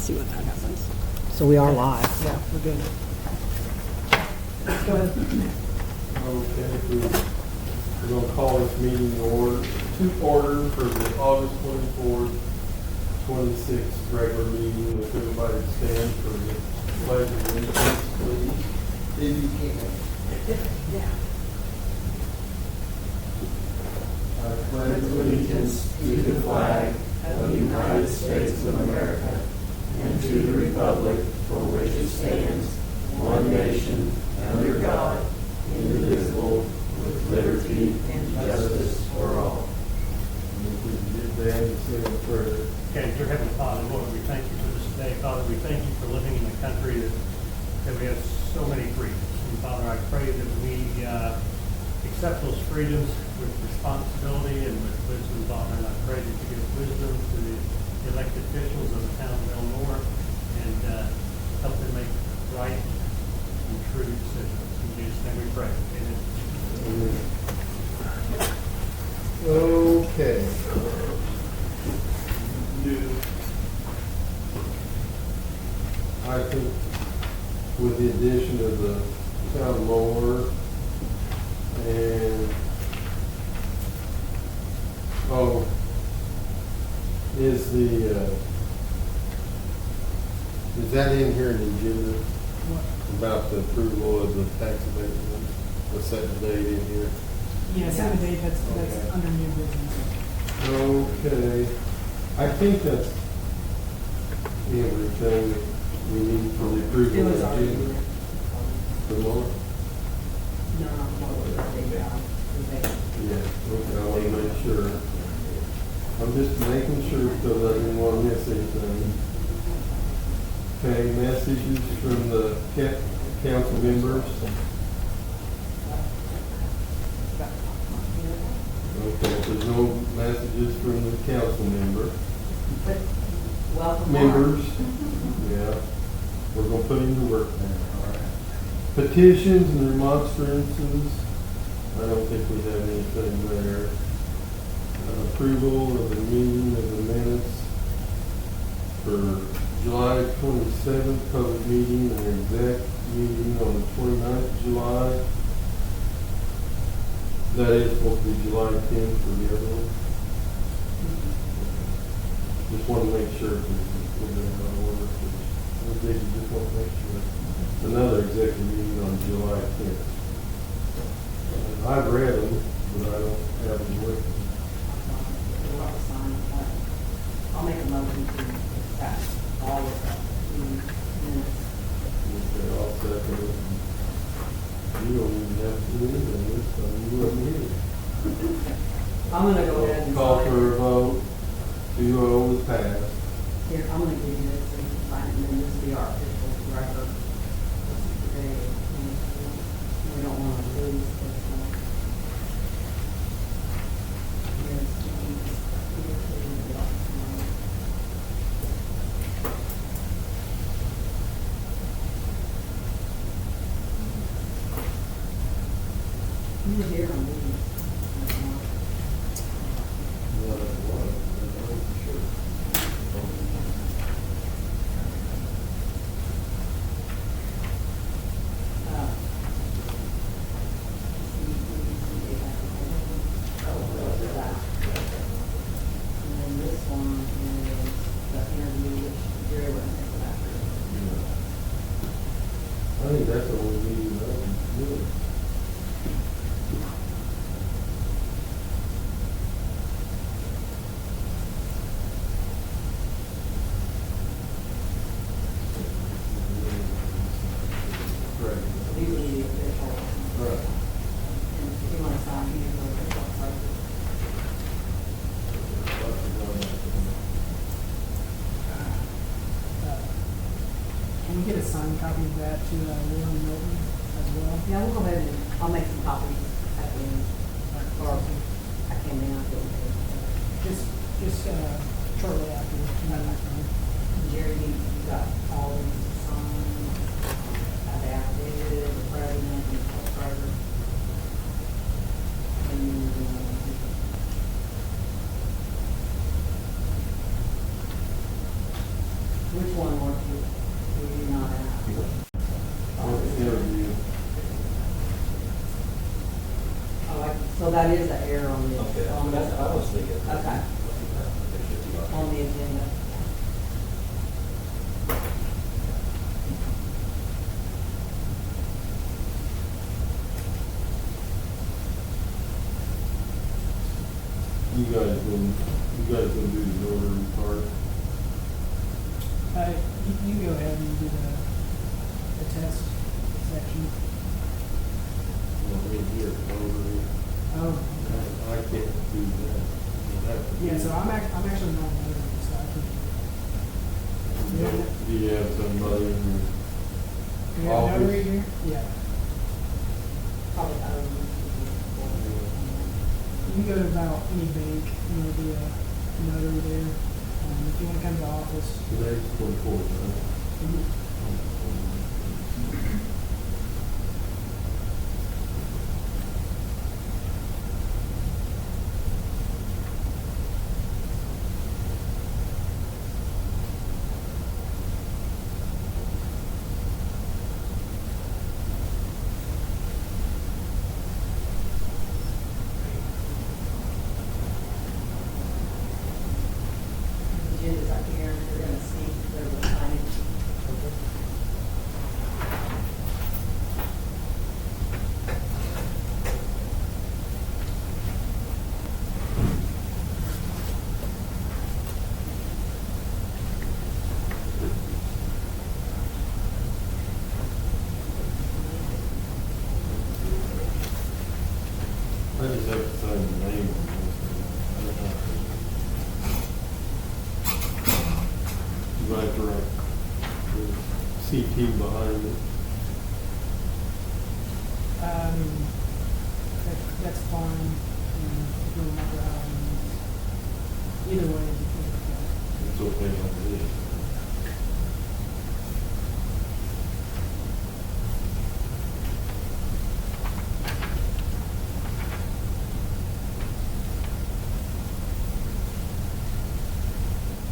see what that happens. So we are live. Yeah, we're good. Go ahead. Okay, we're going to call this meeting to order for the August 24th, 26th regular meeting. If everybody stand for the pledge of allegiance, please. If you can. Yeah. I pledge allegiance to the flag of the United States of America and to the republic for which it stands, one nation, under God, indivisible, with liberty and justice for all. Okay, dear Heavenly Father, Lord, we thank you for this day. Father, we thank you for living in a country that we have so many freedoms. And Father, I pray that we accept those freedoms with responsibility and with wisdom, Father. And I pray that you give wisdom to the elected officials of the town of Elnora and help them make right and true decisions. In Jesus' name we pray. Amen. Okay. I think with the addition of the town mower and is that in here in the agenda about the approval of the tax abatement? What's that date in here? Yeah, set a date, that's Okay. under new business. Okay, I think that's everything we need for the It approval was of the already agenda. there. The more? No, Yeah, okay, I want to make sure. I'm just making sure because I didn't want to miss anything. Okay, messages from the council members. Okay, if there's no messages from the council member. But welcome. Members, yeah, we're gonna put him to work now. All right. Petitions and remonstrances, I don't think we have anything there. Approval of the meeting of the minutes for July 27th, public meeting and exec meeting on the 29th of July. That is supposed to be July 10th for the other one. Just want to make sure we're in order. Just want to make sure. Another executive meeting on July 10th. I've read them, but I don't have them with me. I'll make a motion to pass all of that. Okay, I'll second it. You don't even have to do anything this time. You wasn't here. I'm gonna go ahead and Call sign for it. a vote. 2-0 was passed. Here, I'm gonna give you this so you can sign it, and then this will be our official record. Today, we don't wanna lose this one. Yes, you were here on these. Well, it was, I know for sure. And then this one is the interview, which Jerry went after. I think that's the only meeting that was good. Right. These are the official. Right. And if you want to sign these, those are official places. Can we get a signed copy of that to Warren Milton as well? Yeah, we'll go ahead and, I'll make some copies at the end, or I came in, I'll do it. Just shortly after. Jerry, you got all these signed, the affidavit, the president, and the treasurer. And, Which one were you not at? Interview. Oh, so that is an error on the, Okay, on that's, I the, was thinking. Okay. On the agenda. You guys gonna do the notary part? You go ahead and do the test section. Well, me here, notary. Oh, I can't do that. You'll have to yeah, do- so I'm actually not a notary, so I can. Yeah. Do you have somebody in your You have a office? notary here? Yeah. Probably, You can go to about any bank, and there'll be a notary there. If you want to come to the office. Today's 24th, right? agenda's up here, you're gonna see the signage. I just have to sign the name on this. I don't have to. You might have to write the CT behind it. That's fine. If you want to mark it out, either way, It's okay like this.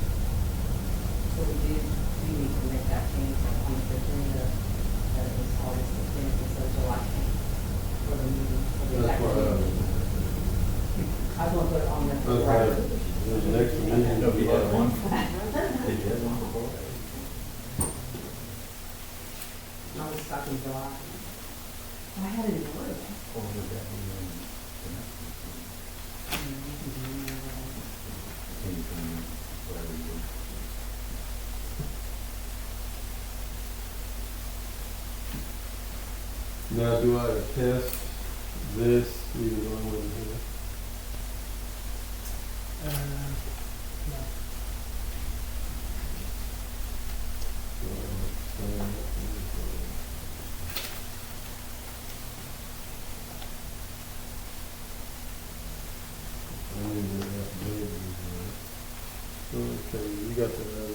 So we need to make that change on the agenda, that it was August 15th instead of July 10th for the meeting. for the That's actual why meeting. I was gonna put it on there for the That's why record. the next meeting. No, you had one. Did you have one before? I was stuck in July. I had it in order. Or was that one in the next one? Can you come in, whatever you do? Now, do I attest this even though I'm here? no. Okay, you got the other.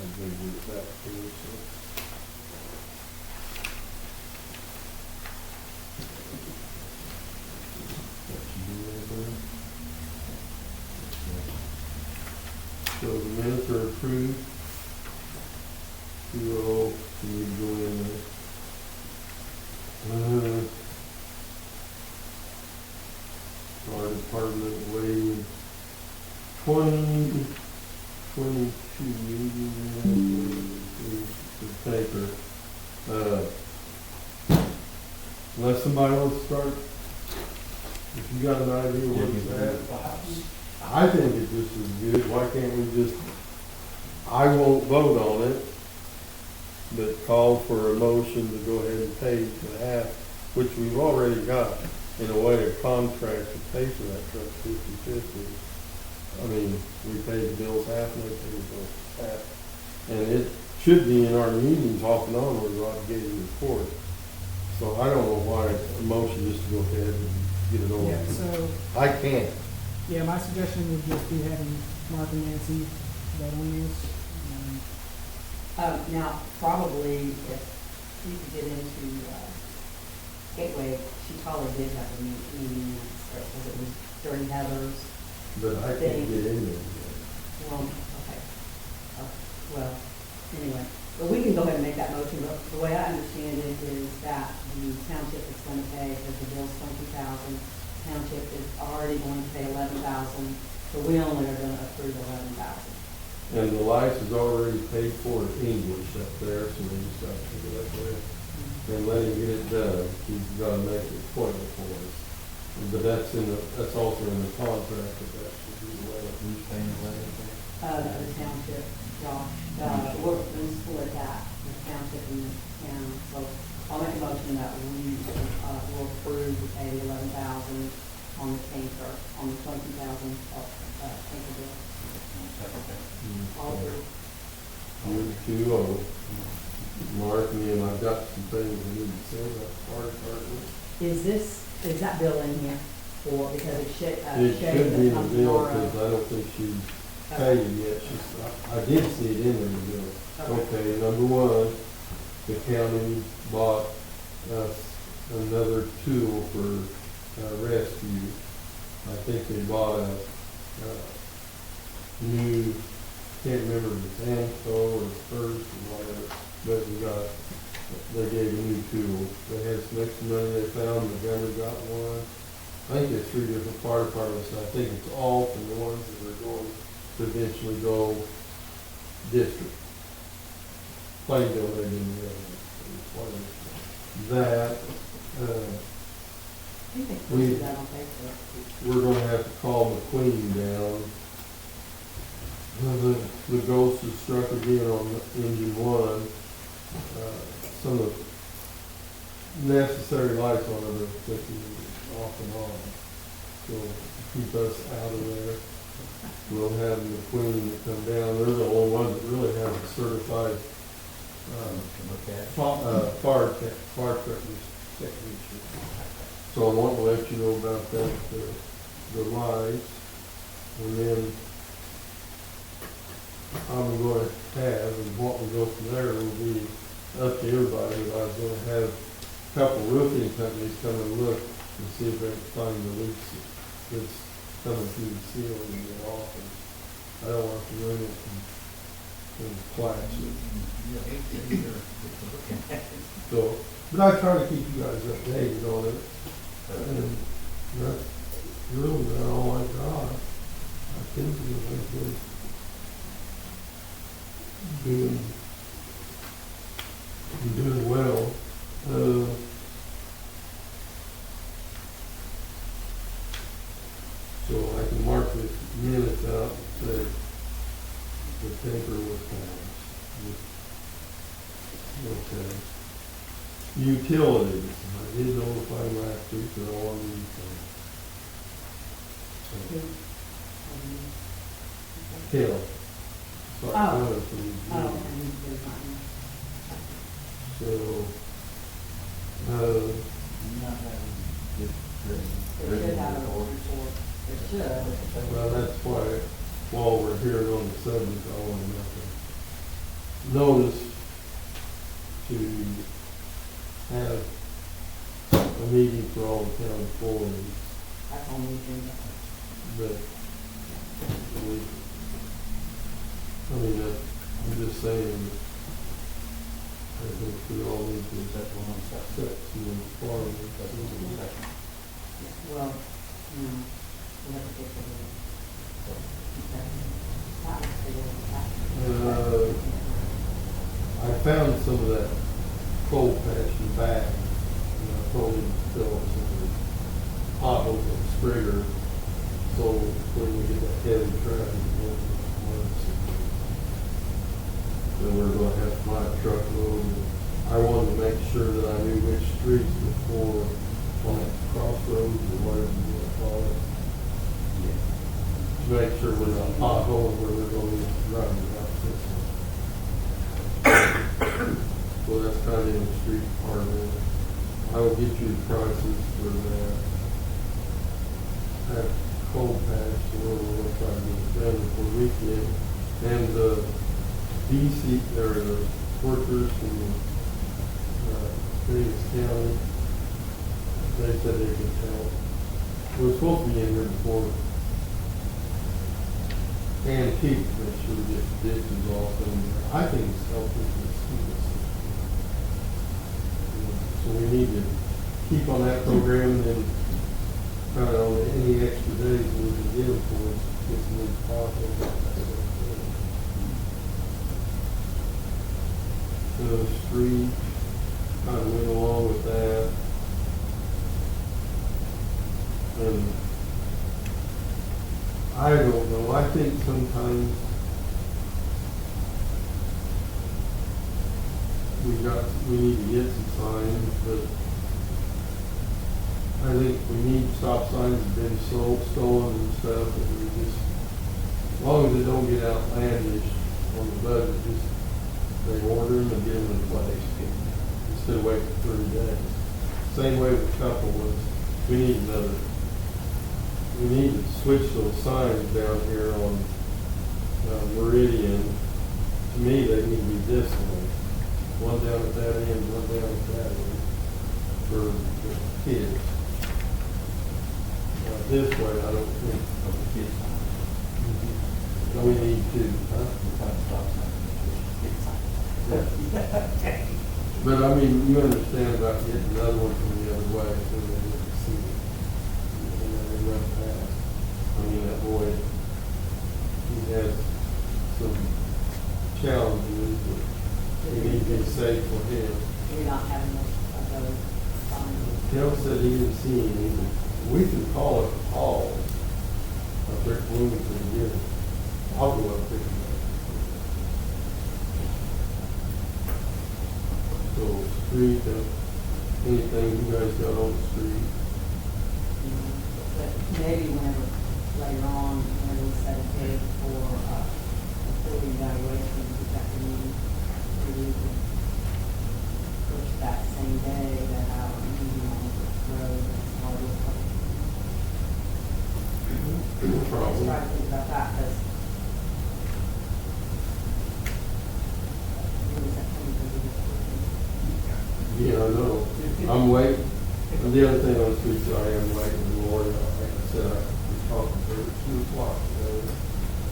I'm gonna give it back to you, so. That should be everything. So the minutes are approved. You all need to go in there. Fire department waiting 22 meetings, the paper. Unless somebody wants to start, if you got an idea what it's at. I think it just is good, why can't we just, I won't vote on it, but call for a motion to go ahead and pay for half, which we've already got, in a way, a contract to pay for that truck 50/50. I mean, we pay the bills half and they pay the bills half. And it should be in our meetings off and on where Rod gave the report. So I don't know why a motion just to go ahead and get it over. Yeah, so, I can't. yeah, my suggestion would just be having Mark and Nancy vote on this. Now, probably if you could get into, Gateway, she probably did have a meeting, because it was during Heather's. But I can't get in there yet. Well, okay, can go ahead and make that motion, but the way I understand it is that the township is going to pay, because the bill's $20,000, township is already going to pay $11,000, so we only are going to approve $11,000. And the lights is already paid for in English up there, so we just got to pick it up with it. And let him get it done. He's got to make an appointment for us. But that's also in the contract that that should be the way. Who's paying the way up The township, Josh, we're going to split that, the township and the town, so I'll make a motion that we will approve to pay the $11,000 on the tanker, on the $20,000 tanker bill. All three. You're too old. Mark, me and I've got some things we need to say about the fire department. Is that bill in here, or because it should, It should be in the bill, tomorrow? because I don't think she's paid it yet. I did see it in the bill. Okay, number one, the county bought us another tool for rescue. I think they bought a new, can't remember if it's Amco or First or whatever, but they gave a new tool. They had some extra money they found, the governor got one. I think there's 3 different fire departments, and I think it's all from the ones that are going to eventually go district. Plainville, they didn't really. That, I think they posted that on Facebook. we're gonna have to call McQueen down. The ghost has struck again on engine 1. Some of the necessary lights on it are flicking off and on. So keep us out of there. We'll have McQueen to come down. They're the only ones that really have a certified fire technician. So I want to let you know about that, the lights. And then I'm going to have, and what we go from there will be up to everybody. But I was going to have a couple roofing companies come and look and see if they can find the leaks that's coming through the ceiling in the office. I don't want to ruin it and collapse it. So, but I try to keep you guys updated on it. And that's really all I got. I think we're doing well. So I can mark this minutes out and say the paper was passed. Okay. Utilities. I did notify last week that all of these things. Tail. So I Oh. wanted to review. Oh, and there's mine. So, Not having good It should have a report. It should. well, that's why, while we're here on the subject, I want to make a notice to have a meeting for all the town employees, That's on the agenda. but I'm just saying, I think we all need to set some requirements. Well, no, we have to get to the. That was the. I found some of that coal patch in the back, and I told him to fill up some of the potholes and Sprigger, so when we get that heavy traffic, then we're gonna have to buy a truckload. I wanted to make sure that I knew which streets before, on that crossroads or whatever you want to call it. To make sure we're not potholes where we're going to drive without fixing. So that's kind of in the street part of it. I will get you the prices for that coal patch, so we're going to try to get it done before the weekend. And the DC, or the workers from Davis County, they said they could help. We were supposed to be in here before and keep, make sure we get the ditches off, and I think it's helpful for the students. need to keep on that program and then try to, on any extra days we can get them for us, get some new possible. The street, kind of went along with that. And I don't know, I think sometimes we need to get some signs, but I think we need stop signs that have been stolen and stuff, and we just, as long as they don't get outlandish on the budget, just, they order them and get them in place, instead of waiting for 30 days. Same way with couple was, we need to switch those signs down here on Meridian. To me, they need to be this way. One down at that end, one down at that end, for the kids. This way, I don't think. Of the kids. We need two, huh? Yeah. But I mean, you understand about getting another one from the other way, so they can see it. And then they run past. I mean, that boy, he has some challenges, but we need to be safe for him. You're not having those signs. Kel said he didn't see any. We can call it Hall up there at Bloomington and get it. I'll go up there. So street, anything you guys got on the street? But maybe whenever, later on, whenever we set a date for, facility evaluation, we got to meet, we could push that same day to have a meeting on the road and all this stuff. No Let's problem. try to think about that, because Yeah, I know. I'm waiting. And the other thing on the street, I am waiting for Lori. Like I said, I was talking to her at 2 o'clock today.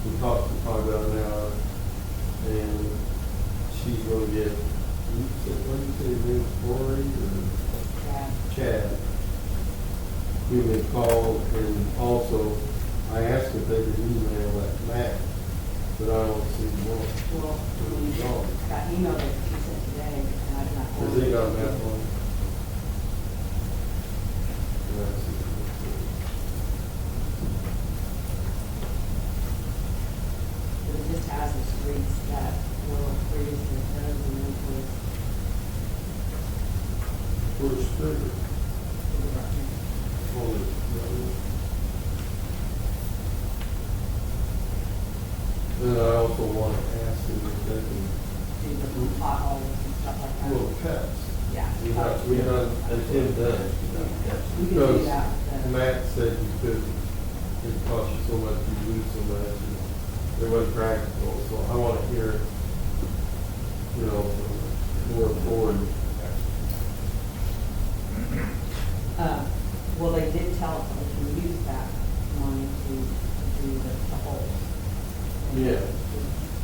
We talked for probably about an hour. And she's going to get, what did you say, his name was Lori or Chad? Give me a call, and also, I asked if they could email that Matt, but I don't see one. well, that email that you sent today, and I did not. Because they got a map on it. Yeah, I see. But it just has the streets that were previously chosen and was. Where's Trigger? Oh, then I also want to ask them if they can, Do the potholes and stuff like that. little cuts. Yeah. We got, and Tim done. We can do Because that. Matt said you couldn't, it cost you so much, you lose so much, and it wasn't practical, so I want to hear, you know, more forward. Well, they did tell us that we can use that money to do the holes. Yeah.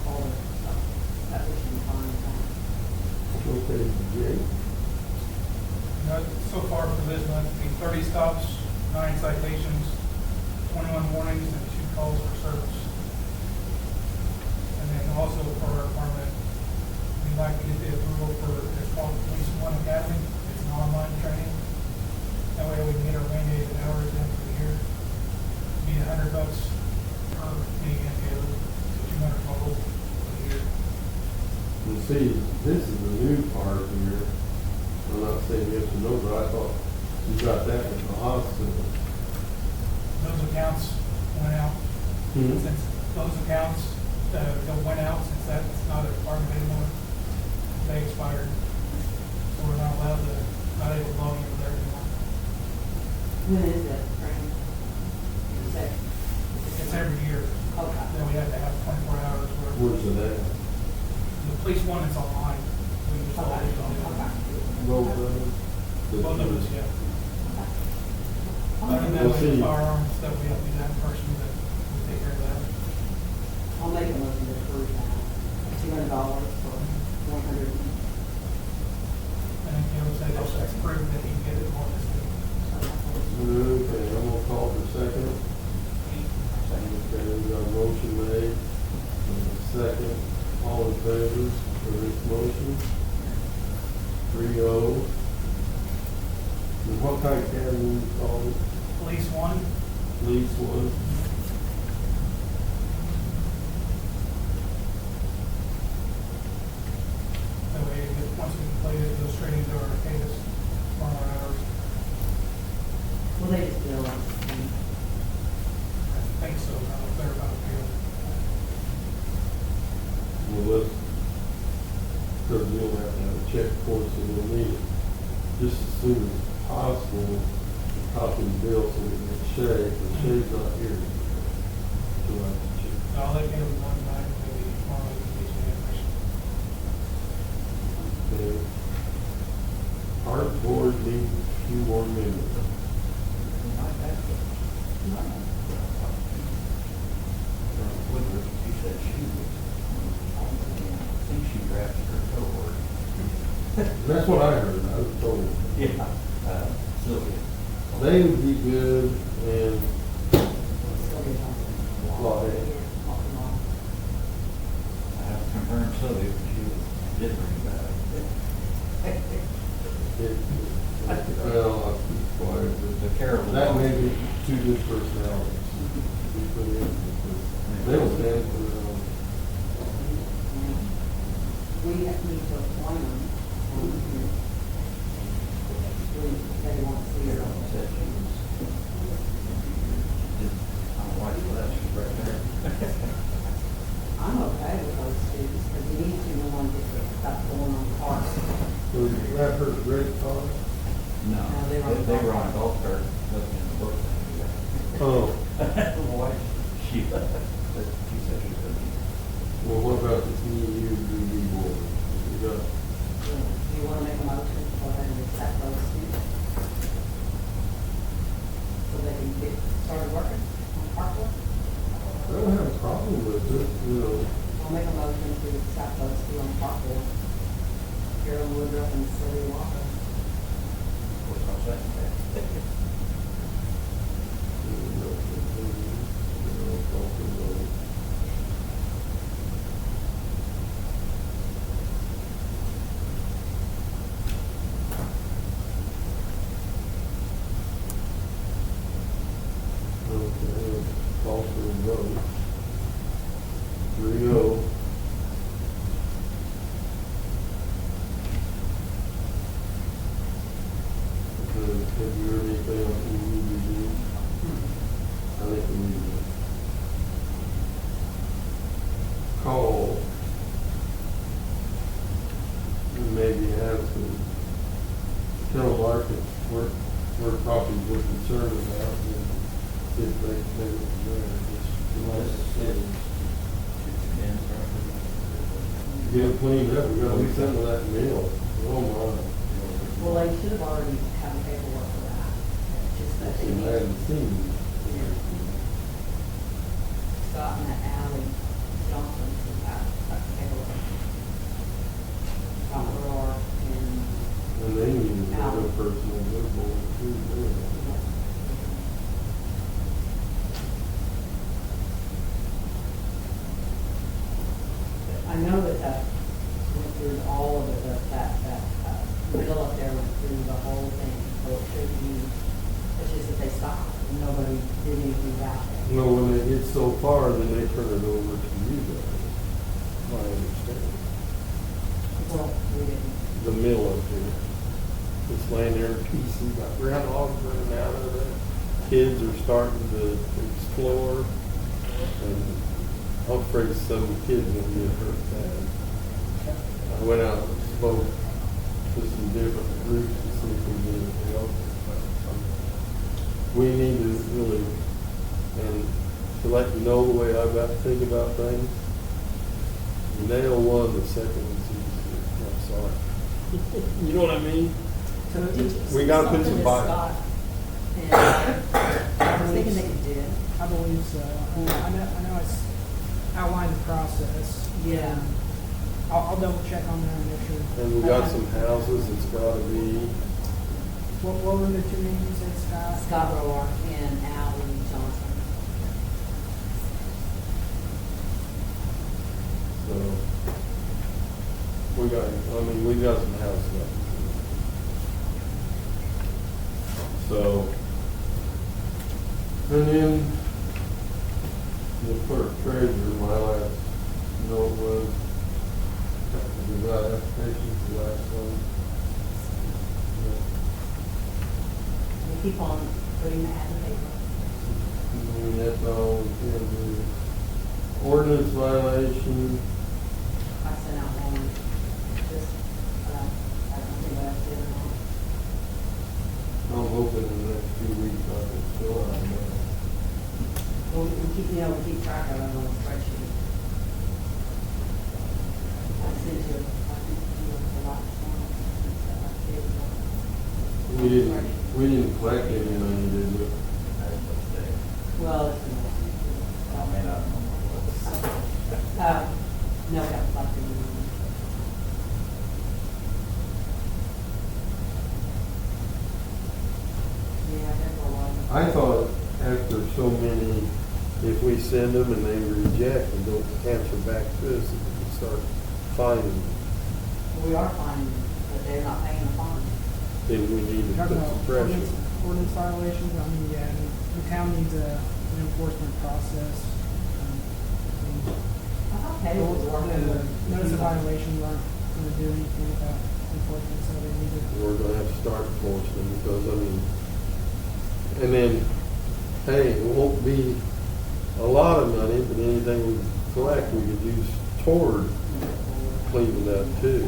All the stuff, that we can find out. Okay, Jay? So far for this month, be 30 stops, 9 citations, 21 warnings, and 2 calls for service. And then also for our department, we'd like to get the approval for, it's called Police One Academy. It's an online training. That way we can get our rain days and hours in for the year. Be $100 per meeting together, so 200 total for the year. You see, this is the new part here. I'm not saying yes or no, but I thought you got that at the hospital. Those accounts went out. Hmm. Since those accounts, that went out, since that's not a department anymore, they expired. So we're not allowed to, not able to log in there anymore. When is it, training? You said, It's every year, okay. then we have to have 24 hours where, Where's it at? the police one is online. We just all Okay, do it. okay. Both of them? Both of us, yeah. Other than Well, like see. firearms stuff, we have to do that in person, but we take care of that. I'll make a motion to approve that. $200 for 100. And then, you know, say that's approved, then second. All in favor for this motion? 3-0. And what kind of academy you call it? Police one, Police one? that way, once we complete it, those trainings are paid us 4 more hours. Well, they just bill us. I think so, I don't know if they're about to pay. Well, let's, because you'll have to have a check course and we'll need it just as soon as possible, to copy the bill so we can Shay, but Shay's not here. So I have to check. So I'll let you know one night, maybe tomorrow, we can get you the information. Okay. Art board needs a few more minutes. She said she was, I think she drafted her cohort. That's what I heard, I was told. Yeah. Sylvia. They would be good and Lawhead. I have to confirm Sylvia, but she was different about Well, I'll keep quiet, it. The but Carol. that may be two good personalities. We put in, because they don't stand for their own. We need to appoint them. They want to see Carol her. said she was. My wife left, she's right there. I'm okay with those students, because we need to know when to get stuff going on the park. So you have her great car? No, No, they they were on were on a golf cart, looking in the book. Oh, My wife, she left, but she said she was gonna be. well, what about the EUDD board? You got, Do you want to make a motion to go ahead and accept those students? So they can get started working on park work? I don't have a problem with it, you know. I'll make a motion to accept those two on park board. Carol Woodruff and Sylvia Walker. Of course, I'll second that. Okay, call for the vote. 3-0. Have you heard anything on EUDD? I think we need to call and maybe have some, tell Larkin where properties we're concerned about and see if they can take it from there. Just like I said, get it cleaned up, we gotta do something with that mill. Oh my. Well, they should have already had the paperwork for that. It's just that they I need. haven't seen it. Scott and that Ally Johnson who got the paperwork. Tom Roar and. And they need another person on their board too, really. I know that went through all of it, that bill up there went through the whole thing, so it should be, it's just that they stopped, and nobody did anything about it. No, when they get so far, then they turn it over to you guys. My understanding. Well, we didn't. The mill up here. It's laying there in pieces, got groundhogs running out of it. Kids are starting to explore. And I'm afraid some kids will get hurt bad. I went out and spoke to some different groups to see if we can get anything else. We need to really, and to let you know the way I've got to think about things, nail one, the second one's easier. I'm sorry. You know what I mean? We gotta put some body. I was thinking they did. I believe so. I know it's outlined the process. Yeah. I'll double check on that and make sure. And we got some houses, it's gotta be, What were the two names you said, Scott? Scott Roar and Ally Johnson. So, we got some house stuff. So, and then the clerk treasurer, my last note was, we got applications, the last one. We keep on putting the ad in the paper. And that's all we can do. Ordinance violation, I sent out one, just, I don't think what else did or not. I'm hoping in the next few weeks I can fill out that. Well, we keep, we keep track of it on the spreadsheet. I sent you, the last one, I did one. We didn't collect any money, did we? Well, it's. I may not know what No, we haven't collected any. Yeah, there were a lot. I thought after so many, if we send them and they reject and don't answer back to us, we can start fining. We are finding, but they're not paying the fine. Then we need to put Talking some about pressure. ordinance violations, I mean, yeah, the town needs an enforcement process. I thought Taylor was working The with. notice of violations aren't gonna do anything about enforcement, so they need to. We're gonna have to start enforcing them because, and then, hey, it won't be a lot of money, but anything we collect, we could use toward cleaning up too.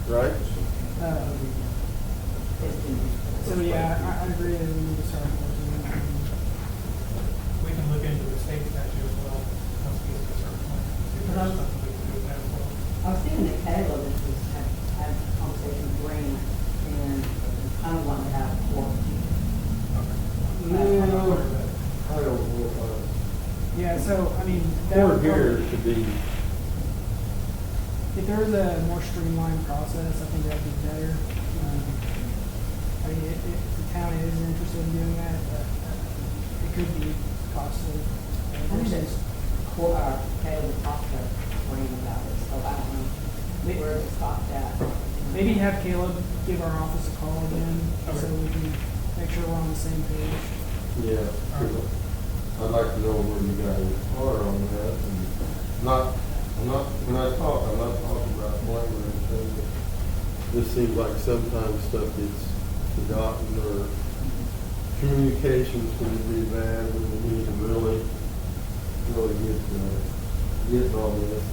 Right? So yeah, I agree that we need to start enforcing it. We can look into the state statute as well, once we get to a certain point. See if there's something we can do with that as well. I was thinking that Caleb had a conversation with Grant and kind of wanted to have a court. I don't know. Yeah, so, I mean. that Court would here probably- should be, If there was a more streamlined process, I think that'd be better. I mean, if the town is interested in doing that, it could be costly. I think that's court, Caleb talked to Grant about it, so I don't know where it stopped at. Maybe have Caleb give our office a call again, so Okay. we can make sure we're on the same page. yeah, 'cause I'd like to know where you guys are on that. And when I talk, I'm not talking about blame or anything, but this seems like sometimes stuff gets forgotten or communications can be bad when we need to really get on this.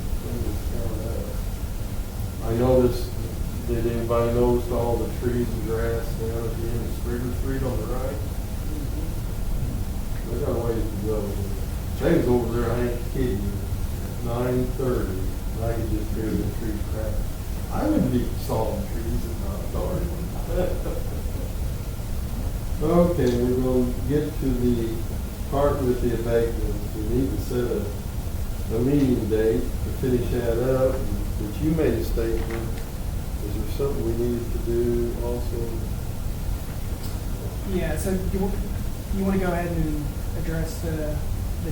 I noticed, did anybody notice all the trees and grass down at the end of Springer Street on the right? We got a ways to go. They was over there, I ain't kidding you, at 9:30, and I could just hear the trees crack. I wouldn't be sawing trees at not dark. Okay, we're gonna get to the part with the abatements. We need to set a meeting date to finish that up, but you made a statement. Is there something we needed to do also? Yeah, so you want to go ahead and address the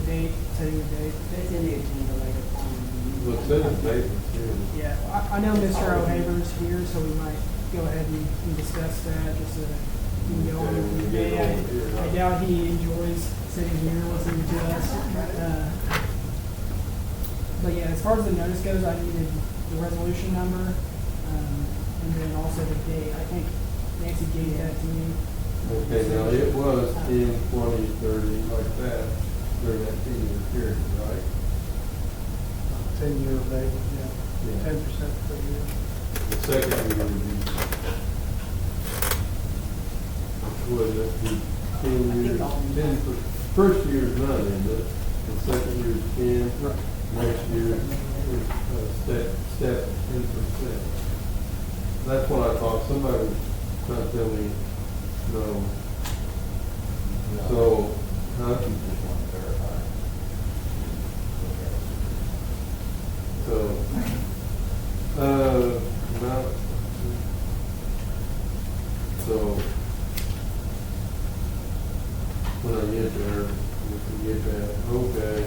date, setting the date? It's in the agenda later on. Look, set a date and see. Yeah, I know Mr. O'Haver's here, so we might go ahead and discuss that, just so that he can go on with the day. I doubt he enjoys sitting here listening to us. But yeah, as far as the notice goes, I needed the resolution number, and then also the date. I think Nancy gave that to me. Okay, now it was 10, 20, 30, like that, during that 10-year period, right? 10-year abatement, Yeah. 10% per year. The second year would be, would it be 10 years? 10 first year is not in it, the second year is 10, next year is step 10%. That's what I thought, somebody was trying to tell me, no. So, huh? Just want to verify. So, about, so, when I get there, we can get that, okay.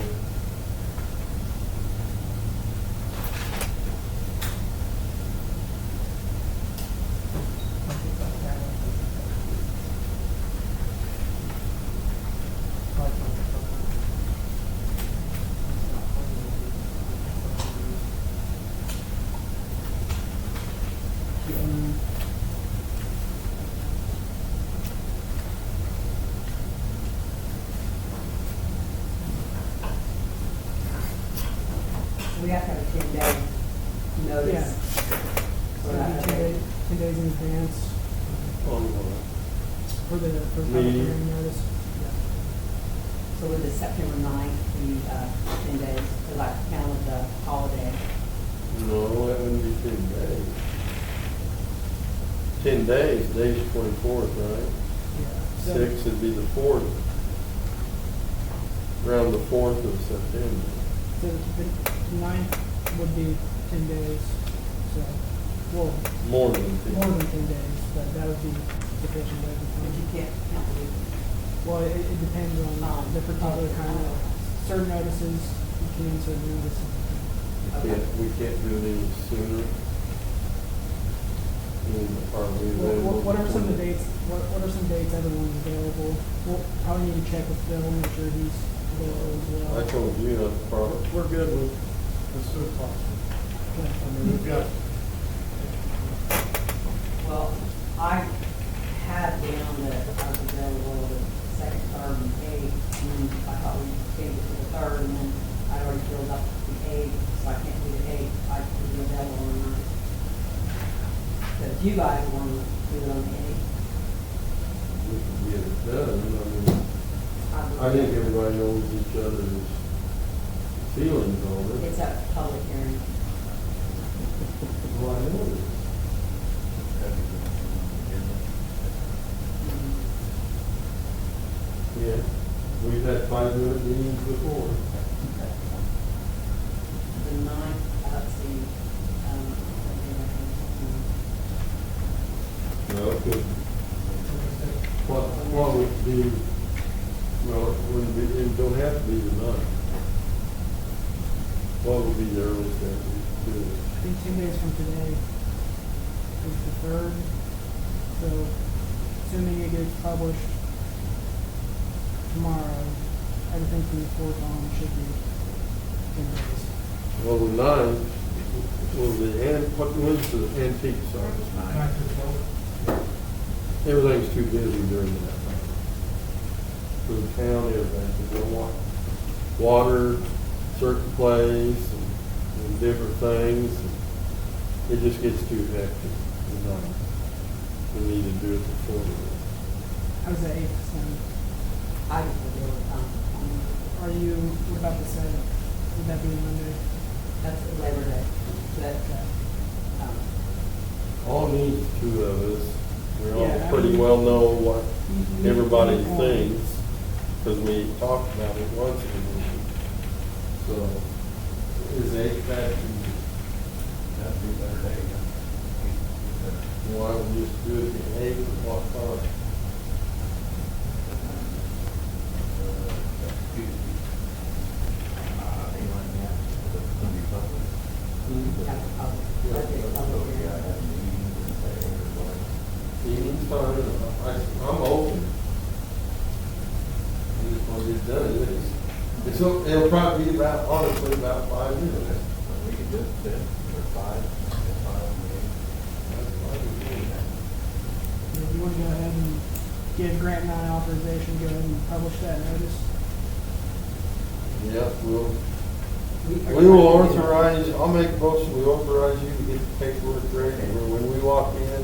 We have to have a 10-day notice. Yeah. For So that. it'd be 10 days in advance for the public Meeting. hearing notice. Yeah. So with the September 9th, the 10 days, because I counted the holiday. No, that wouldn't be 10 days. 10 days, day's 24th, right? Yeah. So- 6 would be the 4th. Around the 4th of September. So the 9th would be 10 days, so, well, More than 10. more than 10 days, but that would be sufficient But every you can't count the weekend. Well, it depends on the particular kind of, certain notices, you can, certain notices. We can't do it any sooner. Are we available? What are some of the dates, what are some dates everyone's available? We'll probably need to check with Phil, make sure he's available as well. I told you that's probably. We're good with as soon as possible. I mean, we've got, Well, I had down that I was available the second, third, and eighth, and I thought we changed it to the third, and then I already filled up the eighth, so I can't do the eighth, I can be available on the ninth. But if you guys want to do it on the eighth, We can get it done. I think everybody knows each other's feelings on it. it's a public hearing. Well, I know it. Yeah, we've had 5-minute meetings before. The ninth, let's see, No, it could. What would be, well, it wouldn't be, it don't have to be the 9th. What would be the earliest that we could do it? I think 10 days from today is the third, so assuming it gets published tomorrow, everything from the 4th on should be 10 days. Well, the 9th, was when's the antique start? Ninth to the 12th. Everything's too busy during that time. For the county, everything, you want water, certain place, and different things. It just gets too hectic, you know. We need to do it before. How's the 8th sound? I just will deal with, Are you, what about the 7th? Would that be Monday? that's Labor Day, but, Okay. All needs 2 of us. We all Yeah, I pretty mean, well know what you everybody need one. thinks, because we talked about it once in a meeting. So, is 8 that, That'd be a better day. why don't we just do it at 8 or what time? that's public, budget, public hearing. Evening's fine, I'm open. I just want to get done. It'll probably be about, honestly, about 5 minutes. We could do it then, or 5, That's fine with me. If you want to go ahead and give Grant and I authorization, go ahead and publish that notice. Yep, we will authorize, I'll make a motion, we authorize you to get the paperwork ready, and when we walk in,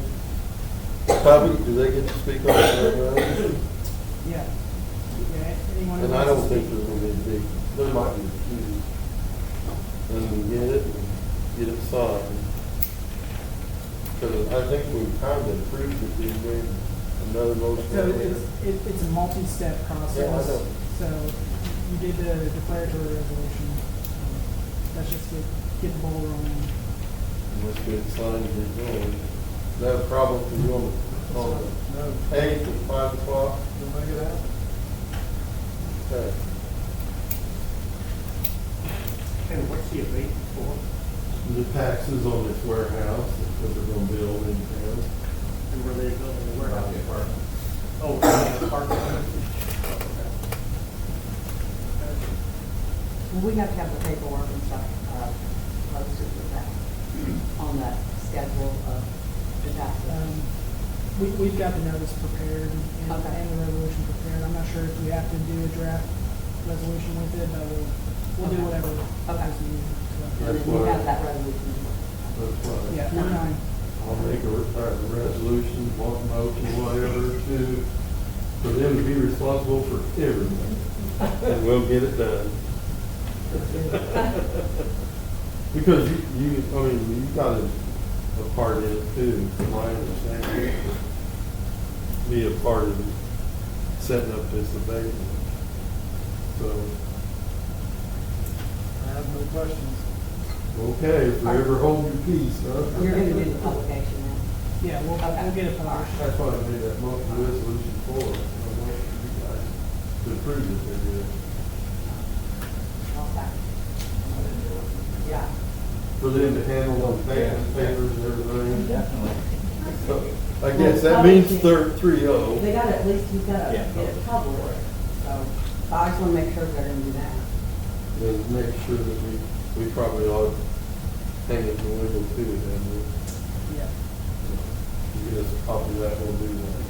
public, do they get to speak on it? Yeah. Yeah, anyone who And I wants to don't think speak. there's gonna be a big, there might be a few. And we get it, and get it signed. Because I think we kind of approved it, we made another motion. So it's a multi-step process. Yeah, I know. So you did the declaratory resolution. Let's just get the ball rolling. Let's get it signed and get going. Is that a problem for you on the 8th at 5 o'clock? we'll make it happen. Okay. And what's the abate for? The taxes on this warehouse that we're gonna build in town. And where they building the warehouse? The apartment. Oh, the apartment. Well, we have to have the paperwork and stuff, posted with that, on that schedule of the taxes. We've got the notice prepared and Okay. and the resolution prepared. I'm not sure if we have to do a draft resolution with it, but we'll do Okay. whatever. Okay. is needed. So, That's then you why- have that resolution. That's why. Yeah, 49. I'll make a resolution, motion, whatever, for them to be responsible for everything. And we'll get it done. Because you got a part in it too, from my understanding. Be a part of setting up this abatement. So, I have no questions. okay, forever hold your peace, huh? You're gonna do the publication then? Yeah, we'll get it published. That's why I made that resolution for, I want you guys to approve it, they did. Okay. Yeah. For them to handle the papers and everything. Definitely. So, I guess that means 3-0. They gotta, at least you've gotta Yeah. get it published, so I just wanna make sure they're gonna do that. And make sure that we probably ought to hang it in the window too, then Yeah. you get us a copy of that, we'll do that.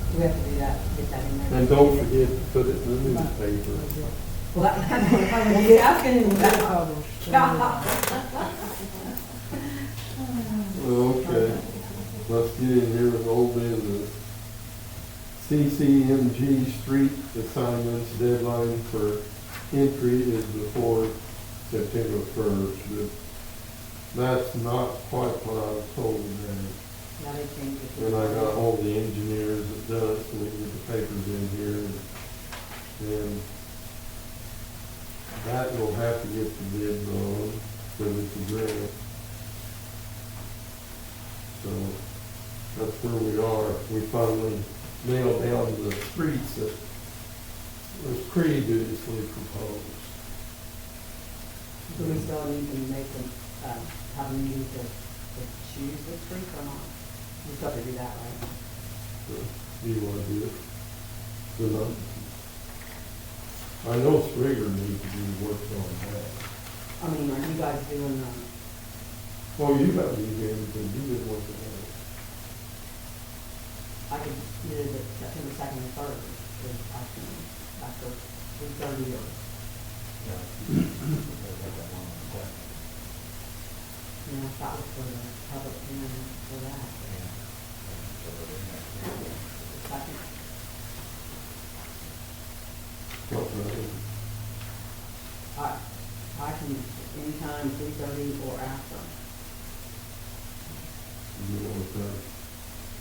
Do we have to do that, get that in there? And don't forget to put it in the newspaper. Well, that, you're asking him We'll get it that. published. Okay, let's get in here with old business. CCMG street assignments deadline for entry is before September 1st, but that's not quite what I was told today. Now they changed it. And I got all the engineers that does, so we get the papers in here, and that will have to get the bids on, because it's a grant. So, that's where we are. We finally nailed down the streets that was previously proposed. Do we still need to make them, have a meeting to choose the street or not? We still have to do that, right? So, do you want to do it? Good enough. I know Sprigger needs to be worked on that. I mean, are you guys doing, Well, you got to be here because you did work on that. I could do the September 2nd and 3rd, if I can, after 3:30 or, you know, that was for the public hearing for that. The second. What's that? I can, anytime 3:30 or after. You know what that,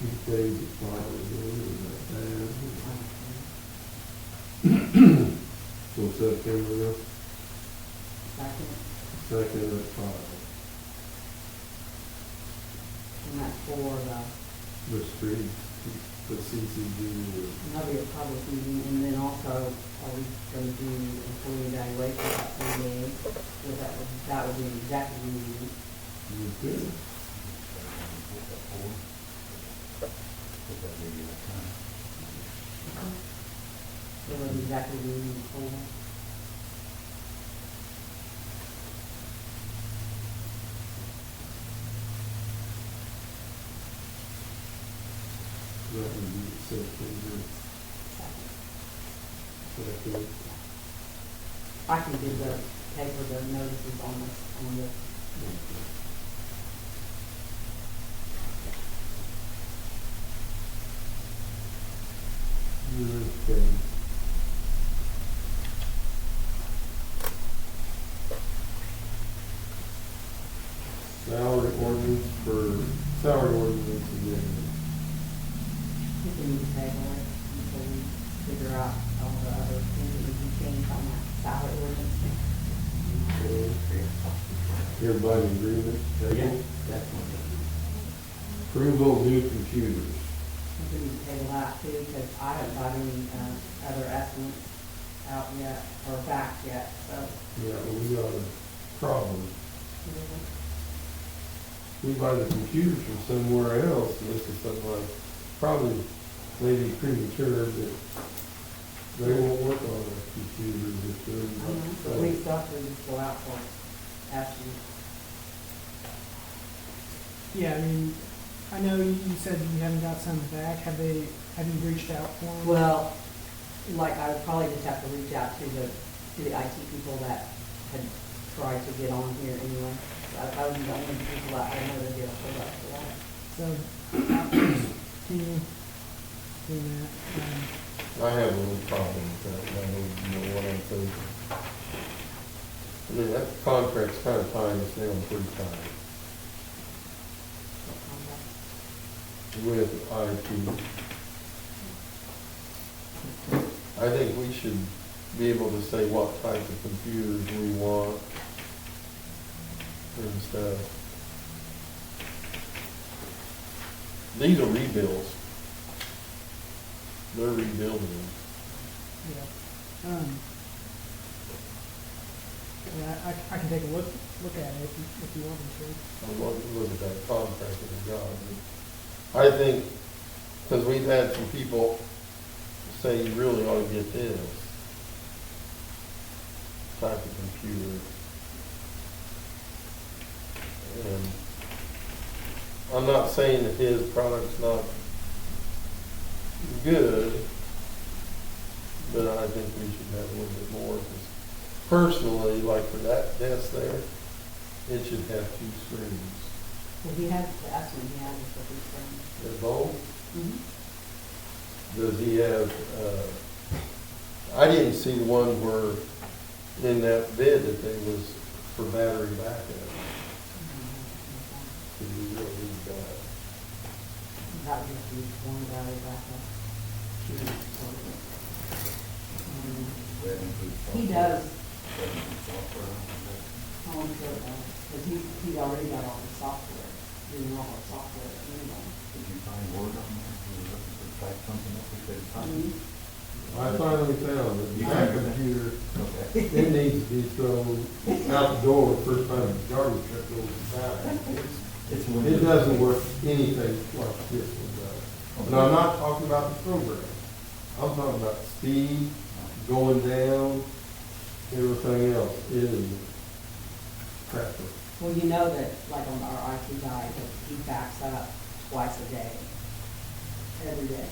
these days it's probably doing is that bad. So September Second, 2nd at 5. and that's for The streets, the CCD. another public meeting, and then also, are we gonna do employee evaluation at 3 days? So that would be an executive meeting. You could. So it would be executive meeting before. That would be September 2nd. I can do the paper, the notices on this. Okay. Salary ordinance again. We can table it until we figure out all the other things that we can change on that salary ordinance. Everybody in agreement? Table? Definitely. Approval of new computers. We can table that too, because I haven't got any, other estimates out yet, or back yet, so. Yeah, well, we got a problem. We buy the computers from somewhere else, and this is something like, probably maybe premature, but they won't work on the computers if they're But not. we still have to just go out for estimates. Yeah, I mean, I know you said you haven't got some back. Have you reached out for them? Well, like, I would probably just have to reach out to the IT people that had try to get on here anyway. I was the only people that I know that get a hold up for that. So, can you do that? I have a little problem with that, I don't know what I'm thinking. I mean, that contract's kind of tying us down pretty tight with IT. I think we should be able to say what type of computers we want and stuff. These are rebuilds. They're rebuilding. Yeah. Yeah, I can take a look at it if you want me to. I want to look at that contract of the job. I think, because we've had some people say you really ought to get this type of computer. And I'm not saying that his product's not good, but I think we should have a little bit more. 'Cause personally, like for that desk there, it should have 2 screens. Well, he has, that's when he has it for his friends. They're both. Mm-hmm. Does he have, I didn't see the one where in that bid that they was for battery backup. Did we really need that? That would just be one battery backup. He does, oh, I'm sure it does, because he's already got all the software, doing all the software anyway. Did you find Word on there? You were looking for type something up we could find? I finally found it. That computer, Okay. it needs to be thrown out the door the first time the garbage truck goes by. It doesn't work anything like this one does. And I'm not talking about the program. I'm talking about speed, going down, everything else. It is crap. Well, you know that, like on our IT guy, he backs up twice a day, every day.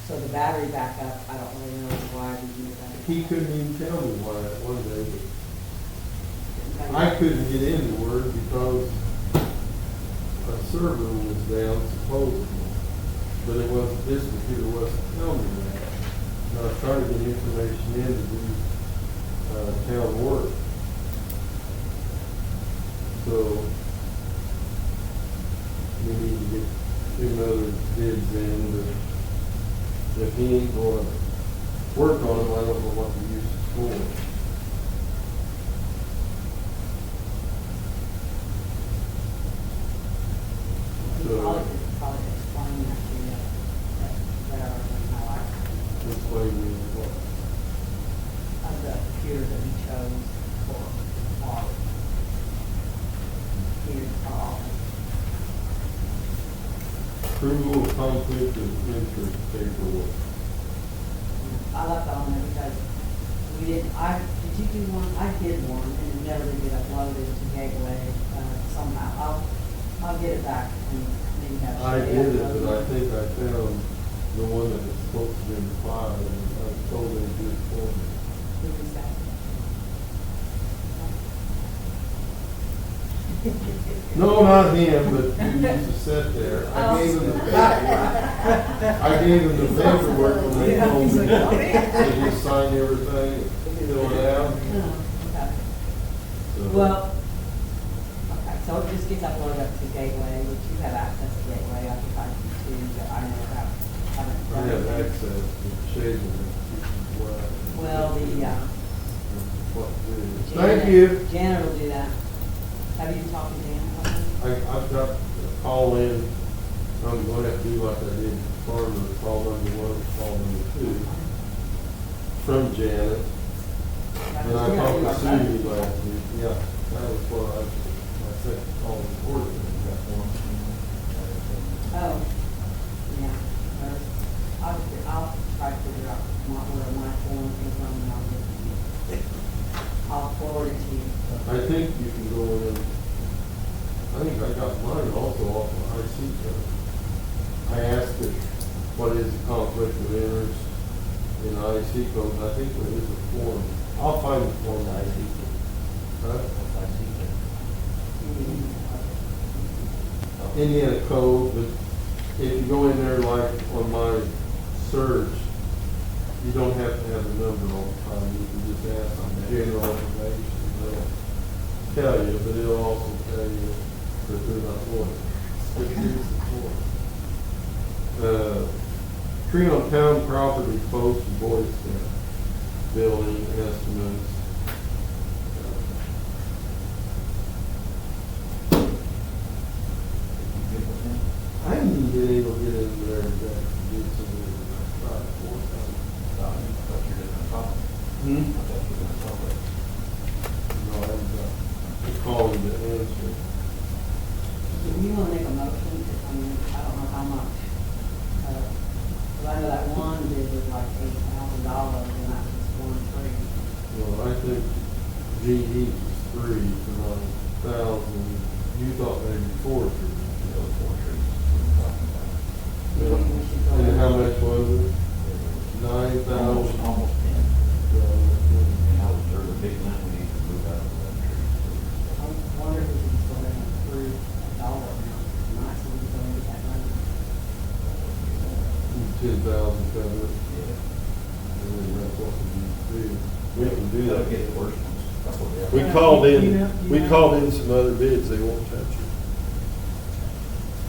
So the battery backup, I don't really know why we do that. He couldn't even tell me why that one day, but I couldn't get into Word because a server was down supposedly. But it wasn't, this computer wasn't telling me that. And I was trying to get information in to do town work. So we need to get 2 other bids in, but if he ain't going to work on them, I don't know what the use is for. Probably explain that to you, that are my life, Explain to me what. of the computer that we chose for our, here, our office. Approval of conflict of interest paperwork. I left that on there because we didn't, did you do one? I did one and it never did get uploaded to Gateway, somehow. I'll get it back and maybe have. I Shay did it, upload but I think I found the one that was supposed to be in the file, and I told them to do it for me. Who was that? No, not him, but who used to sit there. I gave him the paperwork. I gave him the paperwork when they told me to just sign everything and fill it out. Okay. So, Well, okay, so it just gets uploaded up to Gateway, which you have access to Gateway, I think I do too, but I never haven't I done have it. access to shade it. Well, the, What it is. Janet- Thank you. Janet will do that. Have you talked to Janet about that? I've got a call in, I'm going to have to do like I did farmer, call number 1, call number 2, from Janet. And I talked to Susie last week, yeah, that was what I said, call recorded. Oh, yeah. I'll try to figure out where my form is from, and I'll get it to you. I'll forward it to you. I think you can go in, I think I got mine also off of IC code. I asked it, what is the conflict of interest in IC code, and I think there is a form. I'll find the form. IC. Huh? What Indiana code, but if you go in there like on my search, you don't have to have a number all the time. You can just ask them general information. They'll tell you, but it'll also tell you that they're not wanting. Tree on town property post and Boy Scout building estimates. I haven't been able to get in there and get some of the I thought you were gonna talk. Hmm? I thought you were gonna talk about it. No, I haven't got, just calling to answer. Do you want to make a motion? I mean, I don't know how much. But I know that one bid was like $8,000 and that was one tree. Well, I think GE was 3 for 9,000. You thought maybe 4 for The other 4 trees we were talking about. Maybe we should go. And how much was it? Almost 9,000. 10. And I was there the big line we need to move out of that tree. I wonder if we could just go ahead and approve a dollar amount tonight so we can go and get that money. 10,000 cover it. Yeah. And then that's what we do. We can do That'll that. get the worst ones. Couple of the We others. called You in, know- we called in some other bids, they won't touch it.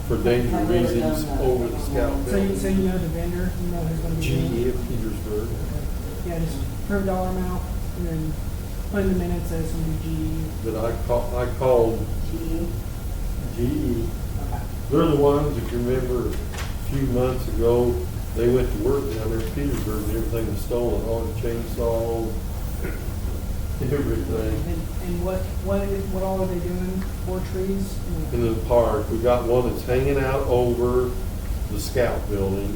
For danger Have they ever reasons done over the scout So you building. know the vendor, you know who's gonna be doing GE it? of Petersburg. Yeah, just per dollar amount, and then put in the minutes that it's gonna be GE. But I called GE? GE. Okay. They're the ones, if you remember, a few months ago, they went to work down there in Petersburg and everything was stolen, all the chainsaws, everything. And what all are they doing? 4 trees? In the park, we got one that's hanging out over the scout building.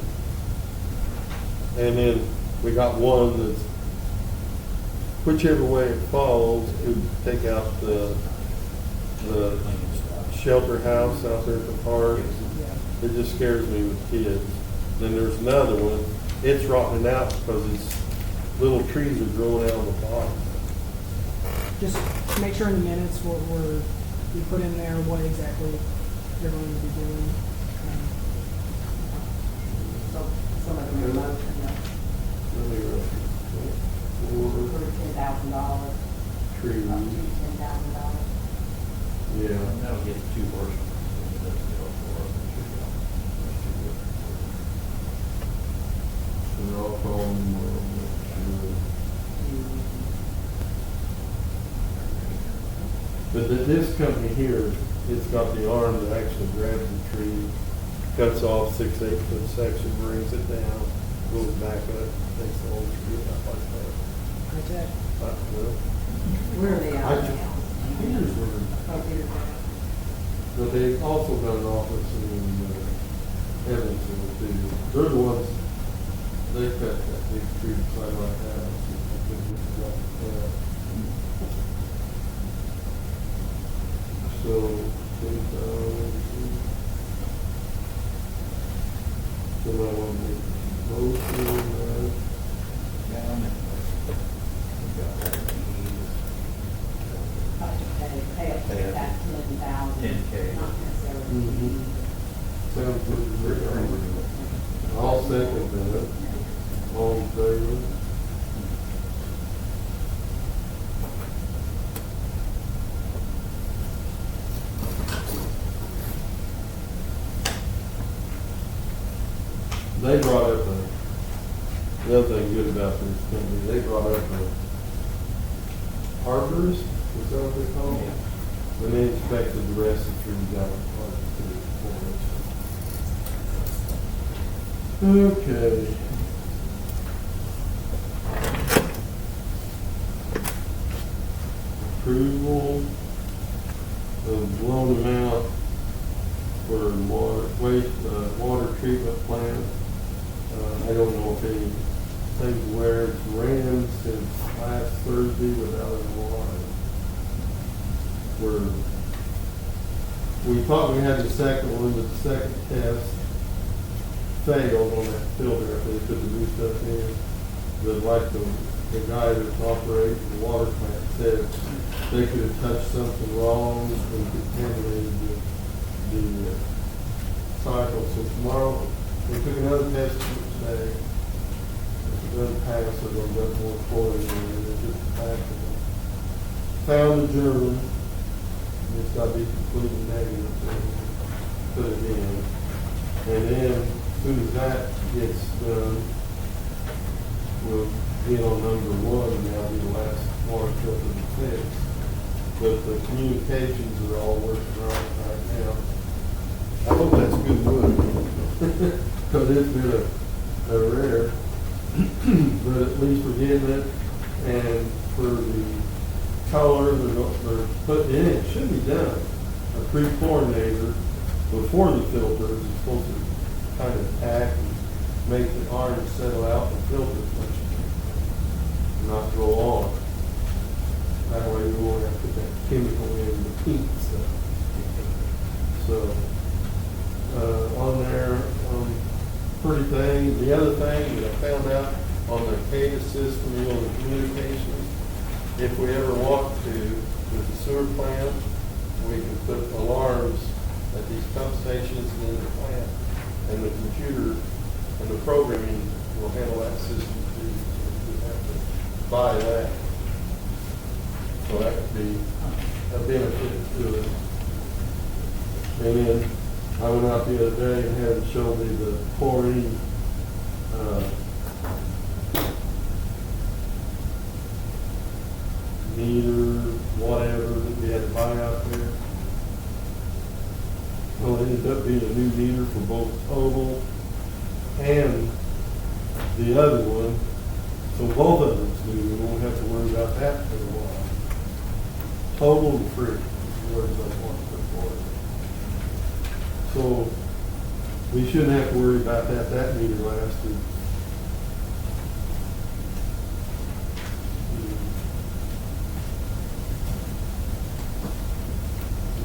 And then we got one that's, whichever way it falls, it would take out the shelter house out there at the park. Yeah. It just scares me with kids. Then there's another one, it's rotting out because these little trees are growing out on the bottom. Just make sure in the minutes we put in there what exactly they're going to be doing. So, somebody made a motion, Let me write it. for Four $10,000, trees, up to $10,000. yeah. That'll get the 2 worst ones. That's the other 4 of them should go. They're all calling them. But this company here, it's got the arm that actually grabs the tree, cuts off 6, 8 foot section, brings it down, goes back up, takes the whole tree out like that. Right there. Well, Where are they I at ju- now? Petersburg. Oh, Petersburg. But they've also got an office in Evansville too. They're the ones, they cut that big tree beside my house. So, 10,000. So I want to make motion, Yeah, I'm in. We've got that. Have to pay up Pay to up. that 10,000. 10K. Not necessarily. Mhm. sounds good. I'll second that. All in favor? They brought up the other thing good about this company, they brought up the arbors, is that what they call them? When they inspected the rest of the trees out in the forest. Okay. Approval of loan amount for water treatment plant. I don't know if anything's where it's ran since last Thursday without any water. We thought we had the second one, but the second test failed on that filter after they put the new stuff in. But like the guy that's operating the water plant said, they could have touched something wrong and contaminated the cycle. So tomorrow, we took another test today. If it doesn't pass, we're going to get more chlorine in it. It's just a fact of it. Found the germ. It's got to be completely negative. So put it in. And then, as soon as that gets done, we'll get on number 1, and that'll be the last mark up in the fix. But the communications are all working right now. I hope that's good wood, because it's been a rare. But at least we're getting it, and for the color they're putting in, it should be done. A pre-chlorinator before the filter is supposed to kind of act and make the orange settle out and filter as much as it, not go on. That way you won't have to put that chemical in the pink stuff. So, on there, pretty thing. The other thing that I found out on the CADA system, you know, the communications, if we ever want to, with the sewer plant, we can put alarms at these pump stations and in the plant, and the computer and the programming will handle that system too. So we have to buy that. So that could be a benefit to it. And then I went out the other day and had it show me the chlorine meter, whatever that we had to buy out there. Well, it ended up being a new meter for both total and the other one. So both of them's new. We won't have to worry about that for a while. Total and free is the words I want to put for it. So we shouldn't have to worry about that. That meter lasted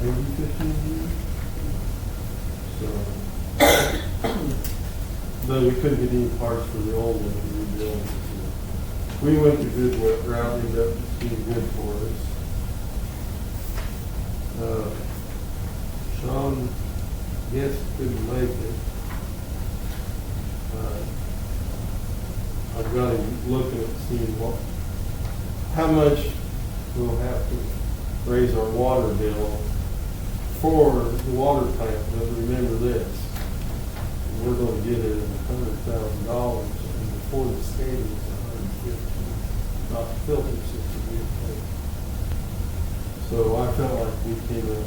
maybe 15 years. So, but we couldn't get any parts for the old one to rebuild it. So we went to good route, ended up being good for us. Sean, yes, couldn't make it. I've got him looking at seeing how much we'll have to raise our water bill for the water plant. But remember this, we're going to get it at $100,000, and before the skating is $150,000, not the filter system we pay. So I felt like we came up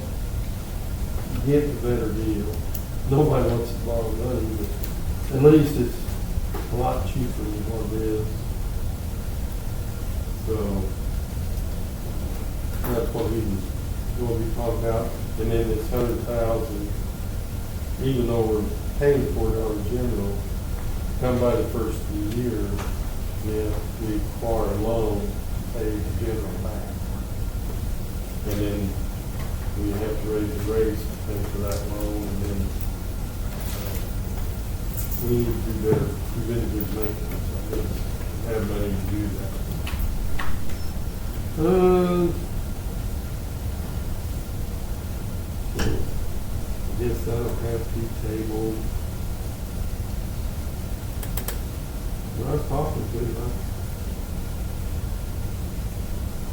get a better deal. Nobody wants to borrow money, but at least it's a lot cheaper than what it is. So that's what we was going to be talking about. And then this 100,000, even though we're paying for it on the general, come by the first of the year, then we acquire a loan, pay the general back. And then we have to raise the rates to pay for that loan, and then we need to do better. We've been good maintenance. I guess have money to do that. So I guess that'll have to be tabled. Well, I was talking to you.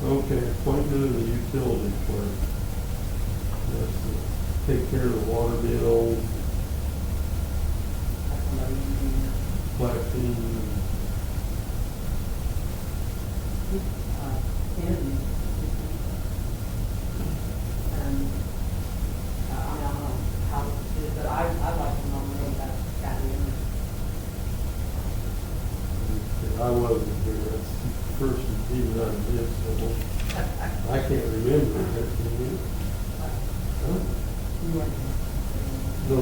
Okay, appointment of the utility clerk. That's to take care of the water bill, collecting. I don't know how to do it, but I'd like to nominate that Kathy. I wasn't here. That's the first even I did, so I can't remember that. Can you? Huh? No,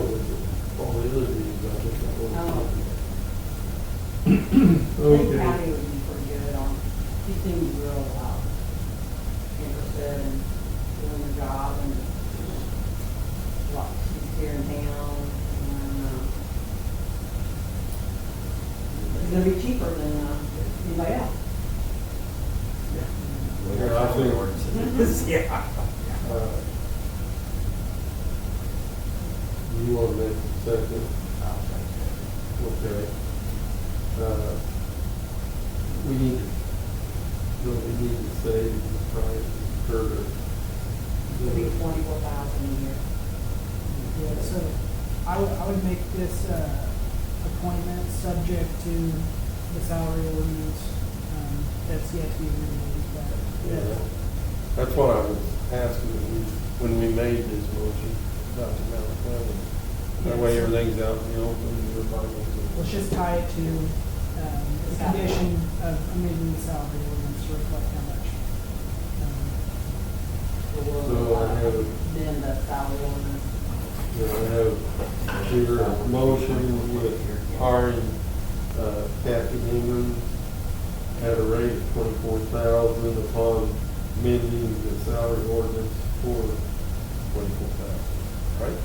all the other meetings I think I was. I think Okay. Kathy would be pretty good on, she seems real, interested in doing the job, and she's here in town, and, it's gonna be cheaper than, anybody else. Yeah, I think, Yeah. You want to make a second? I'll take that. Okay. We need, don't we need to say the price for the. It'll be 24,000 a year. Yeah, so I would make this, appointment subject to the salary ordinance, that's yet to be renewed, but. Yeah, that's what I was asking when we made this motion about the amount of money. That way everything's out in the open and everybody knows. Let's just tie it to, the condition of amending the salary ordinance to reflect how much. So I have, Then the salary ordinance. I have here a motion with hiring Kathy England at a rate of 24,000 upon amending the salary ordinance for 24,000, right?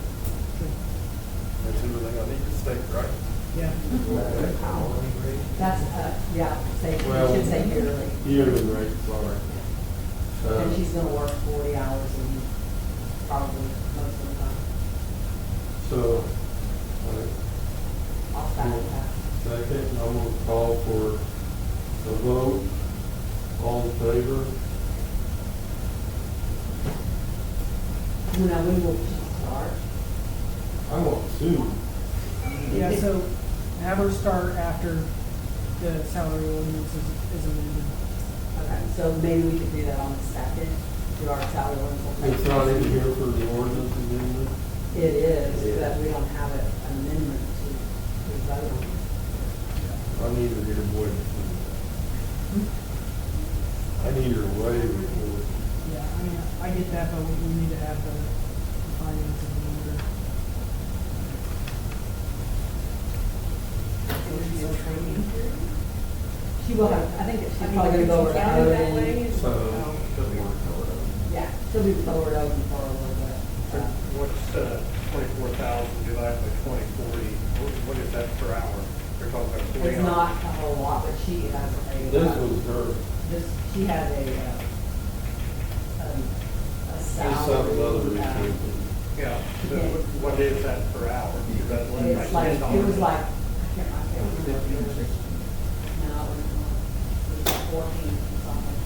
That's everything I need to state, right? Yeah. That's, yeah, say, Well- you should say yearly. Yearly rate, sorry. And she's gonna work 40 hours a week, probably most of the time. So, I'll second that. second, I'm gonna call for a vote. All in favor? Now, when will she start? I want Sue. Yeah, so have her start after the salary ordinance is amended. Okay, so maybe we could do that on the second, do our salary ordinance. It's not in here for the ordinance amendment. It is, Yeah. but we don't have an amendment to vote on. I need her here way before that. I need her way before. Yeah, I mean, I get that, but we need to have the finances in order. She will have, I think that she's probably gonna go over to Odin. So, Yeah, she'll be lowered Odin for a little bit. What's 24,000 divided by 2040? What is that per hour? They're talking about 40 It's hours. not a whole lot, but she has a. this was her. She has a There's salary. something other than Yeah, so what is that per hour? Because that's what It's like, $10. it was like, I can't remember. No, it was like 14 something.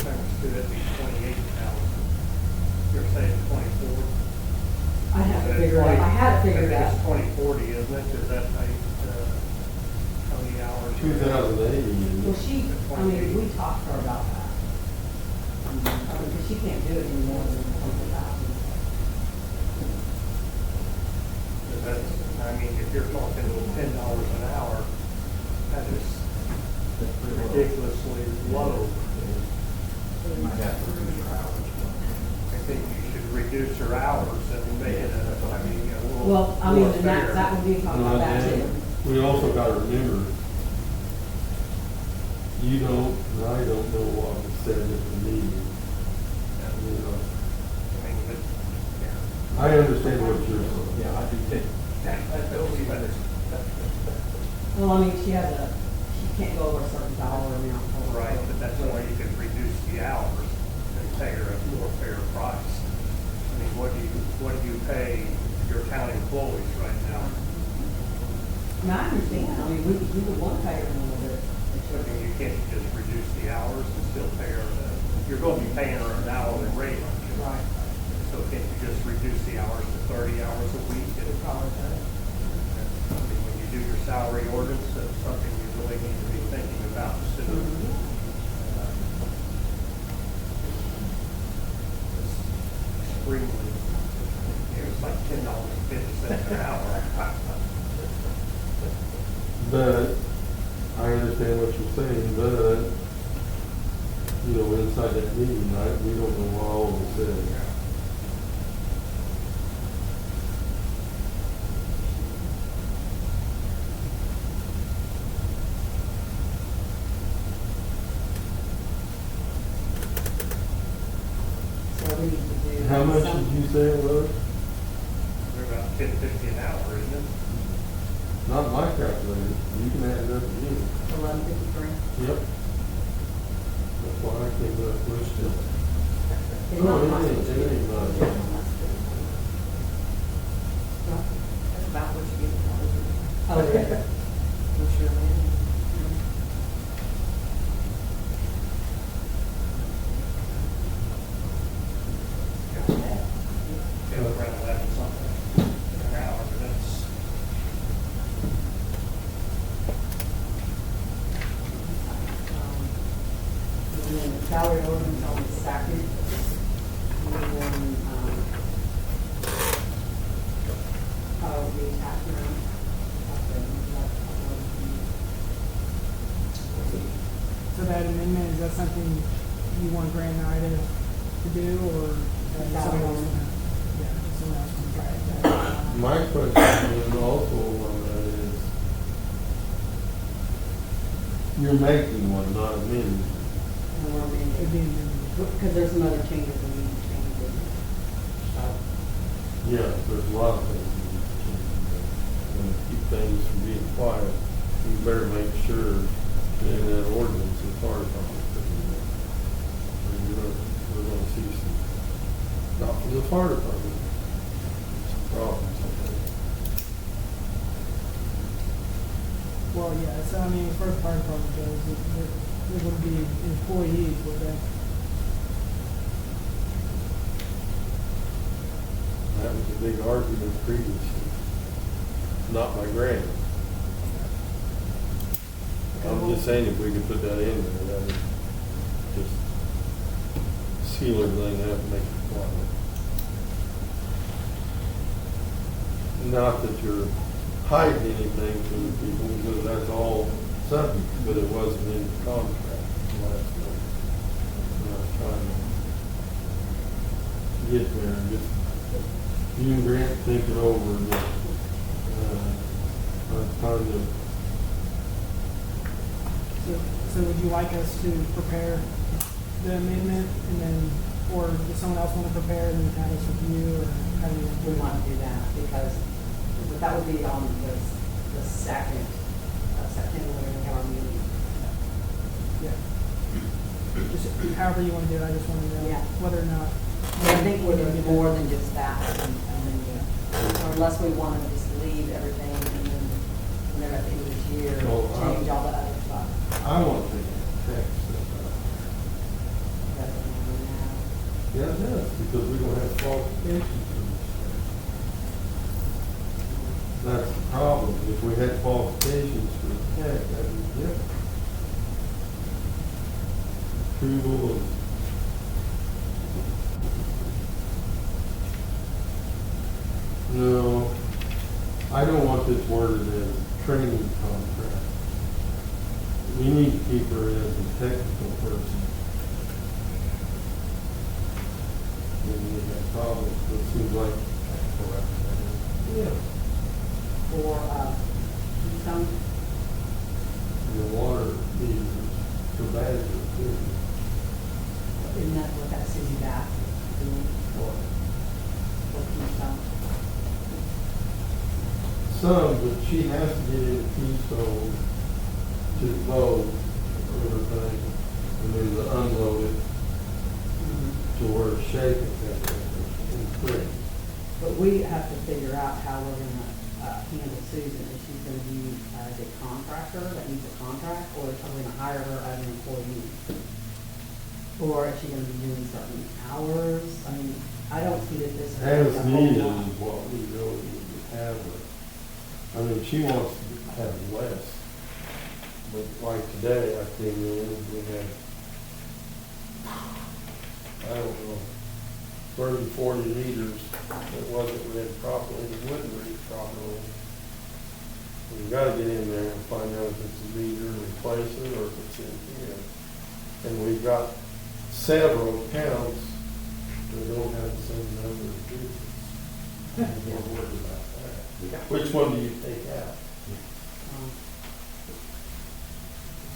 Times two, that'd be 28,000. You're saying 24? I have to figure it out, I had to figure it out. It's 2040, isn't it? Is that how many hours? 2080. Well, I mean, we talked to her about that. Because she can't do it any more than 100,000. That's, I mean, if you're talking $10 an hour, that is ridiculously low. You might have to reduce your hours. I think you should reduce your hours and make it, a little. Well, I mean, more and fair. that would be talking about that too. We also got to remember, you don't, and I don't know what was said at the meeting. You know, I mean, but, yeah. I understand what you're saying. Yeah, I do think. Well, I mean, she can't go over a certain dollar amount. Right, but that's why you can reduce the hours and pay her a more fair price. I mean, what do you pay your town employees right now? Now, I understand, I mean, we would want to pay her a little bit. I mean, you can't just reduce the hours and still pay her, you're going to be paying her an hourly rate. aren't you? Right. So can't you just reduce the hours to 30 hours a week? We probably could. I mean, when you do your salary ordinance, that's something you really need to be thinking about soon. Extremely, it's like $10.50 an hour. But I understand what you're saying, but, you know, inside that meeting, right, we don't know what all was said. So we need to do. How much some- did you say it was? They're about $10.50 an hour, isn't it? Not my calculator. You can add it up to you. 1153. Yep. That's why I came up with it. It's No, not it much. ain't much. that something you want Grant and I to do, or is somebody else gonna, yeah, is someone else gonna try it? My question is also on that is, you're making one, not a mini. And we're It'd be, because there's some other changes we need to change in it. So, Yeah, there's a lot of things you need to change. And to keep things from being quiet, you better make sure that in that ordinance, the fire department. We're gonna see some, not from the fire department, some problems, I think. well, yeah, so I mean, as far as fire department goes, there would be employees, would they? That was a big argument previously, not by Grant. I'm just saying if we could put that in there, that would just seal everything up and make it quiet. Not that you're hiding anything from the people, because that's all subject, but it wasn't in the contract last night. And I was trying to get there and just, you and Grant think it over, and kind of. So would you like us to prepare the amendment and then, or does someone else want to prepare and then have us review, or how do you want to do we it? want to do that because that would be on the second of September when we have our meeting. Yeah. Just however you want to do it, I just want to know Yeah. whether or not. I think we're doing more than just that, or unless we want to just leave everything and then at the end of this year, Well, change all the other stuff. I want to take a text that. That's what we're doing now. Yeah, it does, because we're gonna have qualifications for this thing. That's the problem. If we had qualifications for the tech, that'd be different. Approval of. No, I don't want this worded as training contract. We need to keep her as a technical person. And we have problems, but it seems like. Yeah. For, some, The water meters for Badger too. isn't that what that Susie back doing for Keystone? Some, but she has to get into Keystone to load everything, and then to unload it to where it's shaking and quick. But we have to figure out how we're gonna, handle Susan. Is she gonna be as a contractor that needs a contract, or are we gonna hire her as an employee? Or is she gonna be doing certain hours? I mean, I don't see that this. As a whole needed lot. is what we really need to have her. I mean, she wants to have less. But like today, I came in, we had, I don't know, 30, 40 liters that wasn't read properly, and wouldn't read properly. We gotta get in there and find out if it's a leader and replace it, or if it's in here. And we've got several accounts that don't have the same number of liters. I'm not worried about that. Which one do you take out? Um,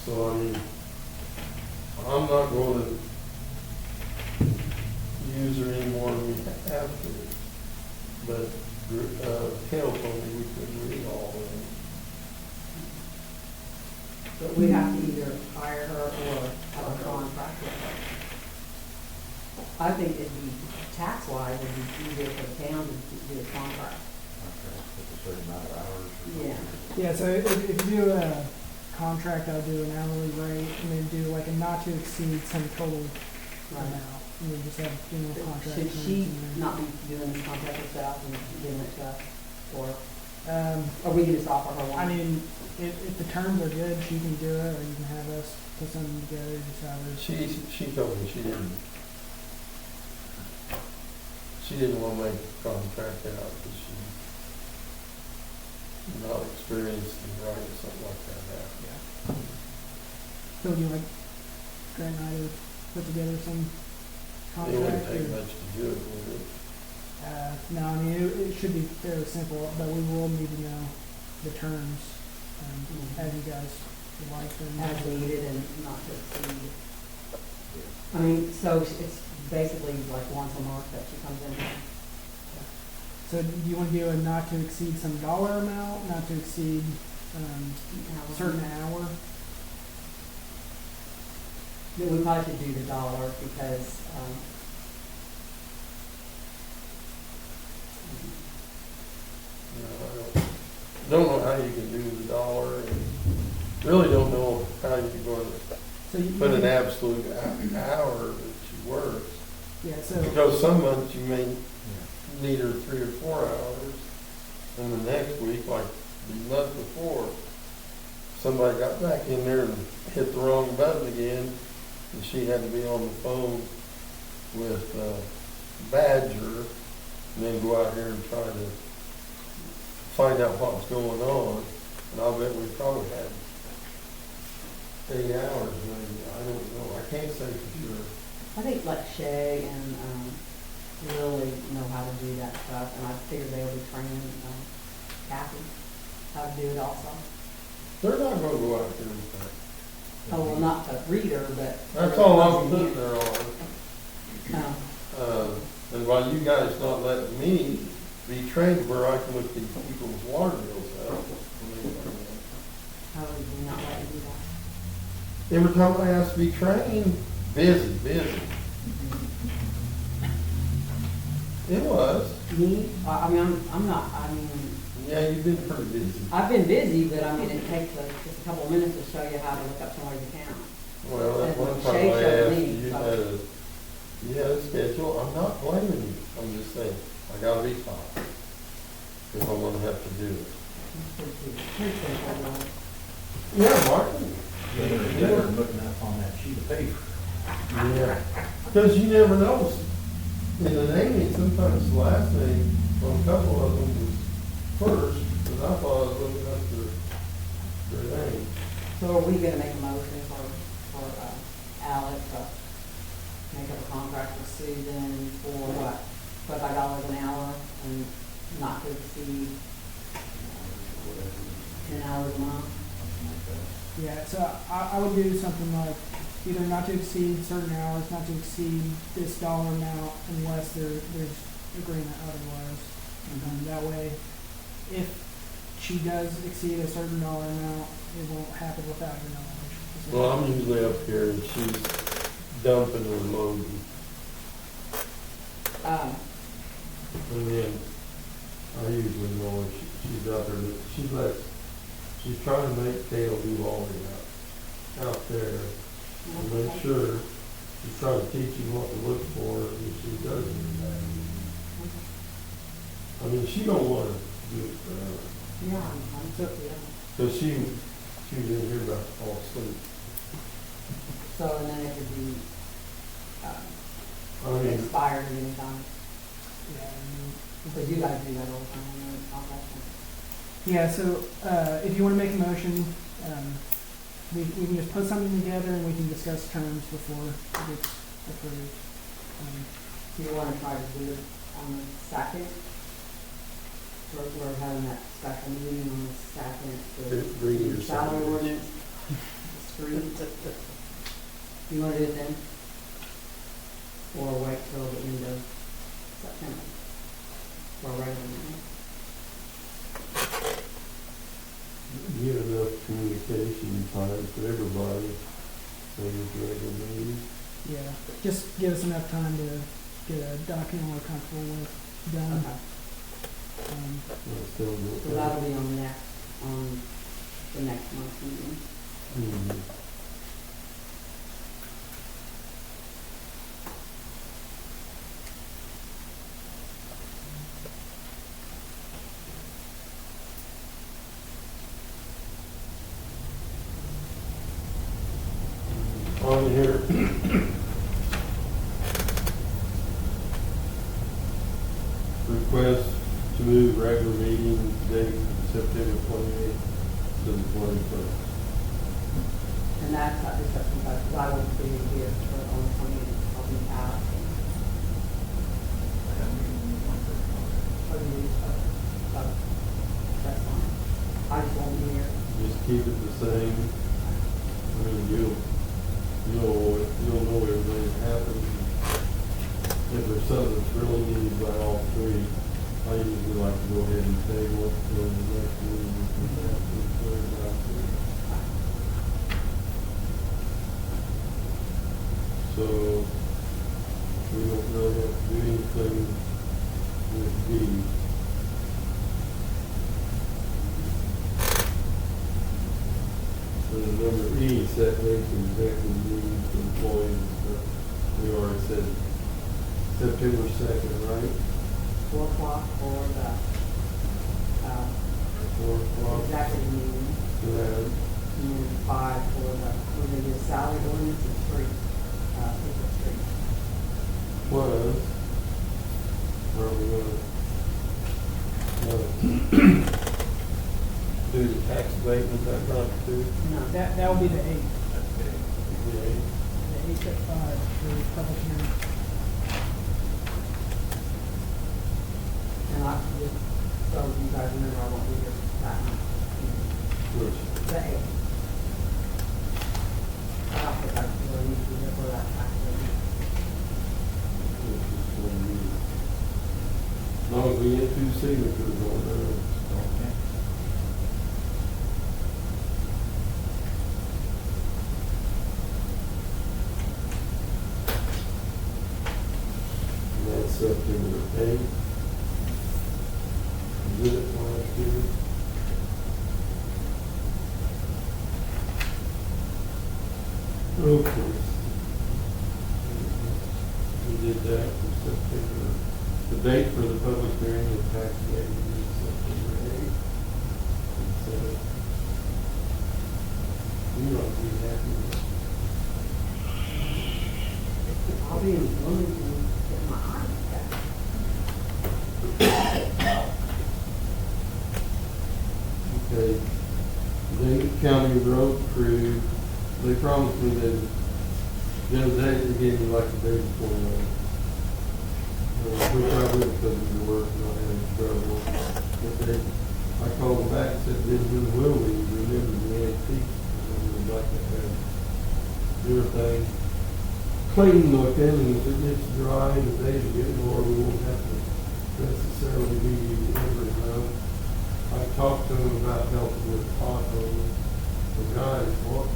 So, I mean, I'm not going to use her any more than we have to. But, Kel told me we couldn't read all of them. But we have to either hire her or have a contract with her. I think it'd be, tax-wise, it'd be easier for the town to do a contract. With a certain amount of hours. Yeah. Yeah, so if you do a contract, I'll do an hourly rate, and then do like a not to exceed some total amount, and then just have general contract. Should she rates in there. not be doing this contract herself and giving it to us? Or we can just offer her one? I mean, if the terms are good, she can do it, or you can have us put something together, just have her. She told me she didn't want to make the contract out because she's not experienced in writing something like that out. So would you like Grant and I to put together some It wouldn't contract? take or- much to do it, would it? No, I mean, it should be fairly simple, but we will need to know the terms, as you guys would like them. As needed and not to exceed. I mean, so it's basically like once a month that she comes in. So do you want to do a not to exceed some dollar amount, not to exceed, certain hour? Then we probably should do the dollar because, Don't know how you can do the dollar, and really don't know how you're going to So you, put an absolute hour that she works. yeah, so, Because some months you may need her 3 or 4 hours, and the next week, like the month before, somebody got back in there and hit the wrong button again, and she had to be on the phone with Badger, and then go out here and try to find out what's going on. And I'll bet we probably had 8 hours maybe, I don't know, I can't say for sure. I think like Shay and, Lily know how to do that stuff, and I figured they would be training, Kathy how to do it also. They're not gonna go out there and think. Oh, well, not the reader, but. That's all I'm putting there on. Um, And while you guys not letting me be trained where I can look these people's water bills up. How would we not let you do that? Every time I ask to be trained, busy. It was. Me, I mean, I'm not, I mean, Yeah, you've been pretty busy. I've been busy, but I mean, it takes just a couple of minutes to show you how to look up somebody's account. Well, that's one And time Shay I showed asked, me, you so- had a schedule. I'm not blaming you. I'm just saying, I gotta be taught. If I'm gonna have to do it. Pretty simple, Yeah, Martin. Better than looking up on that sheet of paper. Yeah, because you never know. In the naming, sometimes the last name, well, a couple of them was first, but I thought I was looking up their name. So are we gonna make a motion for Alex to make up a contract with Susan for what, $25 an hour and not to exceed 10 hours a month? yeah, so I would do something like either not to exceed certain hours, not to exceed this dollar amount unless there's agreement otherwise. That way, if she does exceed a certain dollar amount, it won't happen without your knowledge. Well, I'm usually up here and she's dumping or loading. And then I usually know if she's out there, but she's trying to make Kale do all the out there. And make sure she's trying to teach him what to look for, and she doesn't. I mean, she don't want to do it forever. Yeah, I'm so, yeah. So she was in here about to fall asleep. So, and then it could be, I mean, expired at any time, Yeah, because you guys do that all the time, and then all that stuff. yeah, so, if you want to make a motion, we can just put something together and we can discuss terms before it gets approved. Do you want to try to do it on the second? We're having that special meeting on the second Bring your to salary salary. ordinance, the street. You want to do it then? Or wait till the end of September? For a regular meeting? Give enough communication time for everybody, so you can regular meeting. Yeah, just give us enough time to get a document we're comfortable with done. Okay. That's still good. So that'll be on the next month's meeting. Mhm. On here. Request to move regular meeting date from September 28th to the 21st. And that's not just up because I won't be here for only 20 minutes, I'll be out. That's fine. I just won't be here. Just keep it the same. I mean, you'll know everything that happens. If there's something that's really needed by all three, I usually like to go ahead and table it till the next meeting if we have to clear it out. So, we don't really have to do anything with B. And then number E, set dates and executive meetings for employees and stuff. We already said September 2nd, right? 4 o'clock for the, 4 o'clock. executive meeting, To that. and then 5 for the, we're gonna do salary ordinance and street, people street. Plus, are we gonna, do the tax abatement that night too? No, that will be the 8th. Yeah. The 8th at 5 for public hearing. And I just, so you guys remember, I won't be here that night. Which, The 8th. I don't think I really need to be here for that actually. which is one meeting. As long as we get 2 signatures on there. Okay. And that's September 8th. Did it last year? Okay. We did that for September. The date for the public hearing of tax abatement is September 8th. So, you ought to be happy with I'll be in Bloomington getting my eyes checked. Okay, Dane County Road Crew, they promised me that the other day they gave me like the day before that. Which I would because of the work and not having trouble. But they, I called them back and said, when will we remember the antique? And we'd like to have everything clean looking, and if it gets dry and the days get more, we won't have to necessarily be every month. I talked to him about helping with potholes, the guys walked.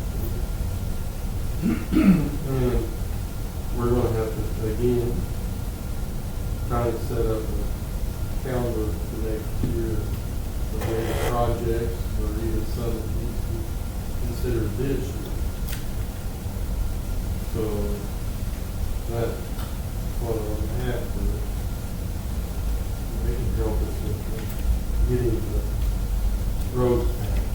And we're gonna have to, again, try to set up a calendar for next year of any projects or even some that need to be considered this year. So that's what I'm after. They can help us with getting the roads patched.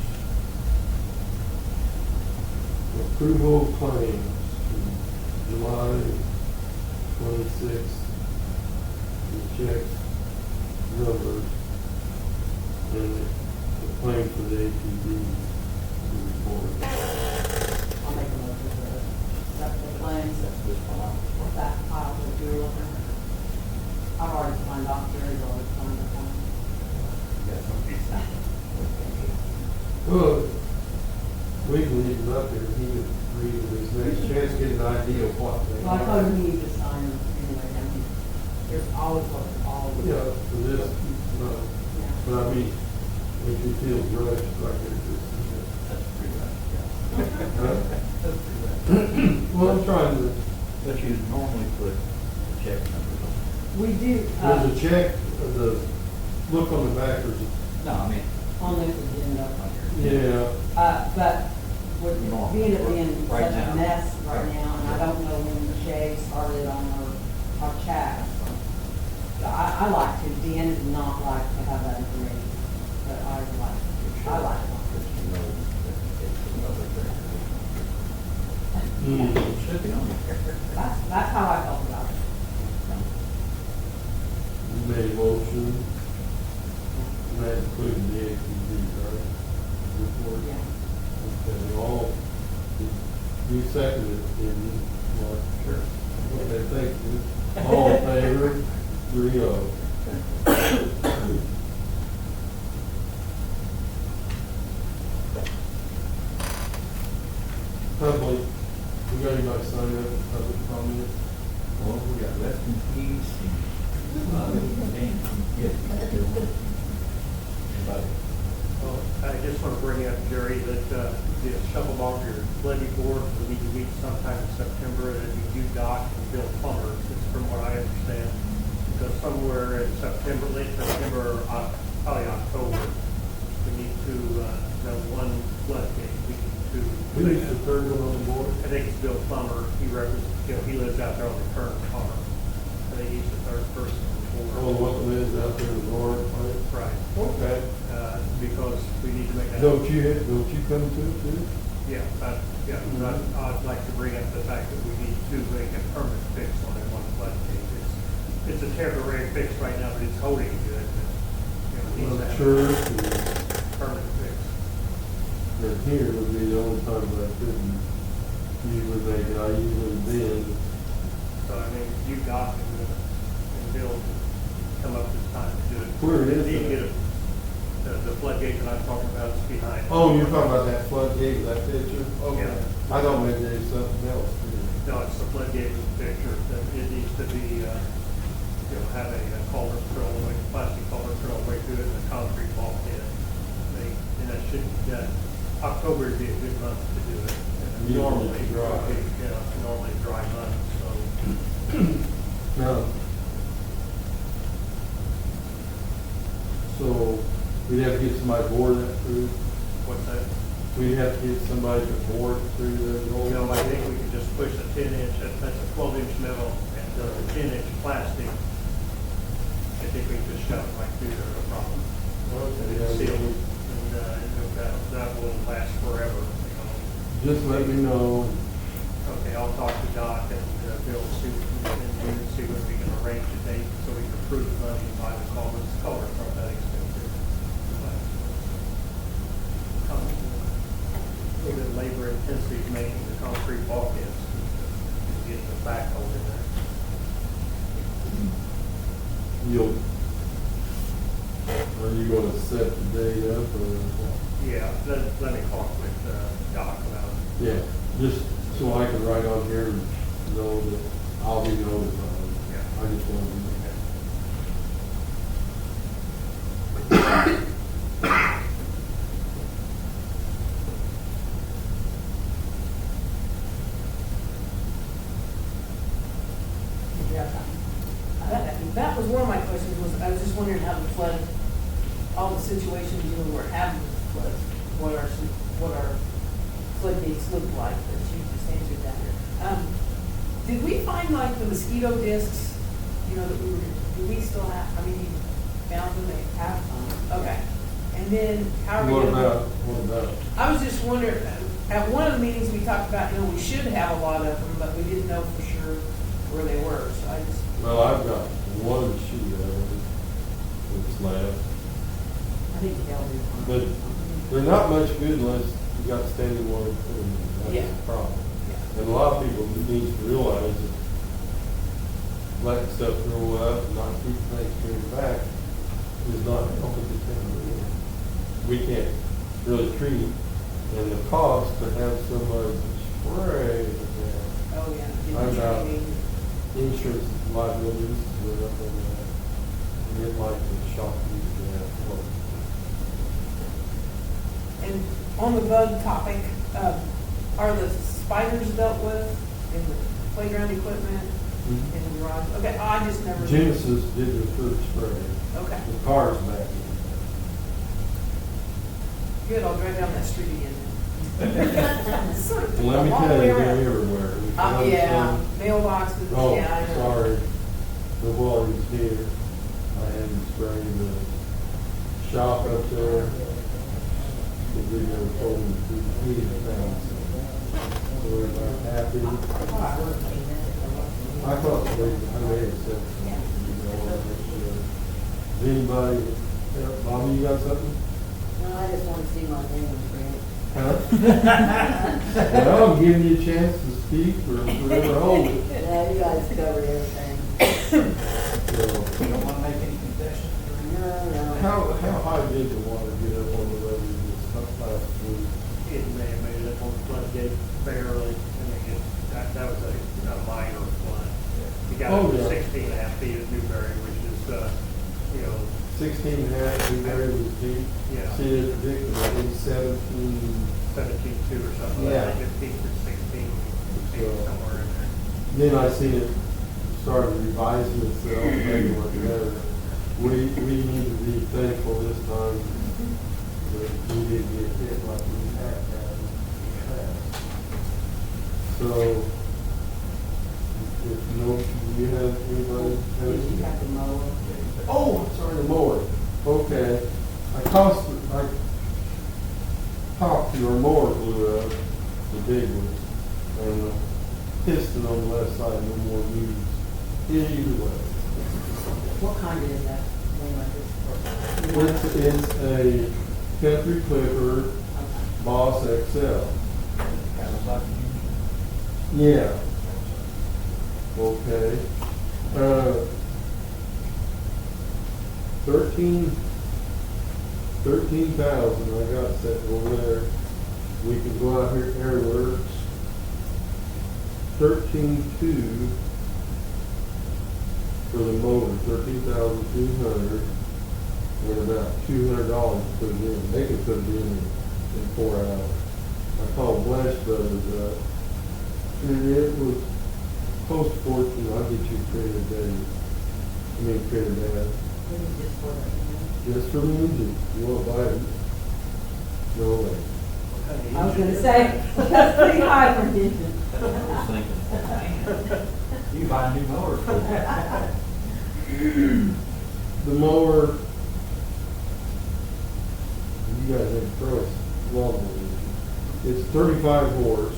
Approval of claims from July 26th. The checks numbers and the claim for the ATV report. I'll make a motion for it. That's the claims, That's this file. that pile that you're looking at. I've already signed off, Jerry's already signed off on it. Got something signed. Well, we can leave it up there, he would read it his next chance, get an idea of what they Well, I are. told him he needs to sign them anyway, I mean, there's always what, all. Yeah, for this, no, Yeah. but I mean, if he feels rushed, like it's just, That's pretty much, yeah. huh? That's pretty much. Well, I'm trying to, But you normally put the check numbers on. We do, there's a check, the, look on the back, there's a, No, I mean, on this agenda, yeah, but with Normal. being it being Right such a now. mess right now, and I don't know when the shade started on our chat. So I like to, Dan does not like to have that information, but I like, I like it. because you know that it's another thing. Hmm. It should be on there. That's how I felt about it. You made a motion, and that included the ATV, right? Report. Yeah. Okay, all, You seconded it, didn't you? Mark? Sure. Okay, thank you. All in favor? 3-0. Public, we got anybody signed up for public comment? Well, we got less than keys and a lot of things to get. Anybody? Well, I just want to bring up, Jerry, that the shuffle off your levy board, we need to meet sometime in September, and it'd be you, Doc, and Bill Plummer, just from what I understand. Because somewhere in September, late September, probably October, we need to, know one floodgate, we need to. Who is the third one on the board? I think it's Bill Plummer, he represents, he lives out there on the current farm. I think he's the third person on the board. Oh, what lives out there in the north, right? Right, Okay. because we need to make that. Don't you come to it too? Yeah, I'd like to bring up the fact that we need to make a permanent fix on that one floodgate. It's a temporary fix right now, but it's holding good. You know, it needs to have Church a permanent fix. and here would be the only time that I couldn't usually make it. I usually bend. So I mean, you, Doc, and Bill come up this time to do it. Where is We need to that? get the floodgate that I'm talking about is behind. Oh, you're talking about that floodgate, that picture? Okay. I thought maybe there's something else too. No, it's the floodgate with the picture, that it needs to be, have a culvert put all the way, plastic culvert put all the way through it, and a concrete bulkhead. And that should be done. October would be a good month to do it. And Usually Normally, it's dry. normally a dry month, so. Now, so we'd have to get somebody to bore that through? What's that? We'd have to get somebody to bore it through the roll? No, I think we can just push the 10-inch, that's a 12-inch metal, and the 10-inch plastic. I think we can just shove it right through there, no problem. And Okay, it's yeah, sealed, and that will last forever, you know. just let me know. Okay, I'll talk to Doc and Bill, see what we can do, and see when we can arrange a date so we can approve the money and buy the culverts. Culverts aren't that expensive. A little bit labor intensive making the concrete bulkheads, getting the backhoe in there. Are you gonna set the date up or? Yeah, let me talk with Doc about it. Yeah, just so I can write on here and know that I'll be notified. Yeah. I just want to. That was one of my questions, was I was just wondering how the flood, all the situations, you know, we're having with floods, what our floodgates look like, but you just answered that here. Did we find like the mosquito discs, you know, that do we still have, I mean, you found them, they have some, okay. And then how are we What gonna? about? I was just wondering, at one of the meetings we talked about, you know, we should have a lot of them, but we didn't know for sure where they were, so I just. Well, I've got one sheet of it that's left, I think they'll be fine. but they're not much good unless you got standing water to put them in. That's Yeah. the problem. Yeah. And a lot of people need to realize that letting stuff grow up and not keep things coming back is not helping the town. We can't really treat, and the cost to have somebody spray it down. Oh, yeah. I'm not- Training. Insurance liabilities went up on that. And it might be shocking to that. And on the bug topic, are the spiders dealt with in the playground equipment, in the garage? Okay, I just never. Genesis did the first spray. Okay, The car's back in. good, I'll drive down that street again. Sort of Well, let me a long tell way you, they're around. everywhere. We found Yeah, some- mailboxes, Oh, yeah, I know. sorry. The water's here. I had to spray the shop up there. Because we never told them to feed it now. So we're not happy. I thought I may have said something. You know, Does anybody, Bobby, you got something? No, I just want to see my name on print. Huh? Well, I'm giving you a chance to speak or whatever, hold it. Yeah, you guys covered everything. So, You don't wanna make any concessions? No. how high did the water get up on the levee this last week? It may have made it up on the floodgate barely, I mean, that was a minor flood. You got Oh, up to yeah. 16.5 feet at Newberry, which is, 16 and a half, we very was deep. Yeah. See, they predicted, I think 17. 17.2 or something, Yeah. like 15 to 16, So- somewhere in there. Then I seen it started revising itself, maybe what better. We need to be thankful this time that we didn't get hit like we have had in the past. So, if no, do you have anybody? Did you have the mower? Oh, I'm sorry, the mower. Okay. I talked to your mower blew up, the big one, and the piston on the left side, no more news. Either way. What kind is that? One like this? It's a Country Clipper Okay. Boss XL. Kind of like Yeah. Okay. 13,000 I got set over there. We can go out here, Airworks. 13,200 for the motor, 13,200, and about $200 to put it in. They can put it in 4 hours. I called Blash Brothers up, and it was close to 14. I'll get you printed days. Printed ad. This is just for the, Just for the engine. You want to buy it? No way. I was gonna say, that's pretty high for engine. I was thinking, man, you buy a new mower for that. The mower, you guys have price, lawnmower. It's 35 horse.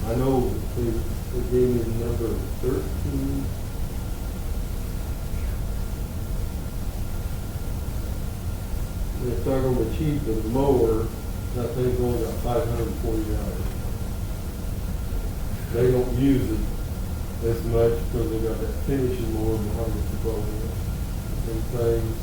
I know they gave me the number 13. They're talking about cheap, but the mower, that thing's only got 540 hours. They don't use it as much because they got that finishing more behind the component and things.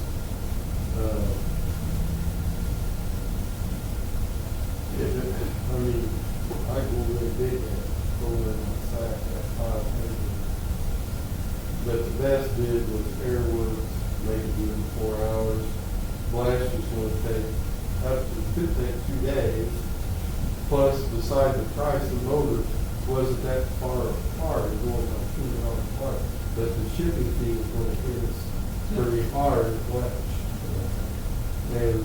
I go really big at going in the sack at 5 pages. But the best bid was Airworks, make it do it in 4 hours. Blast was going to take could take 2 days. Plus, beside the price of motors, wasn't that far apart, it was going on $200 apart. But the shipping fee was going to hit us pretty hard at Flash. And,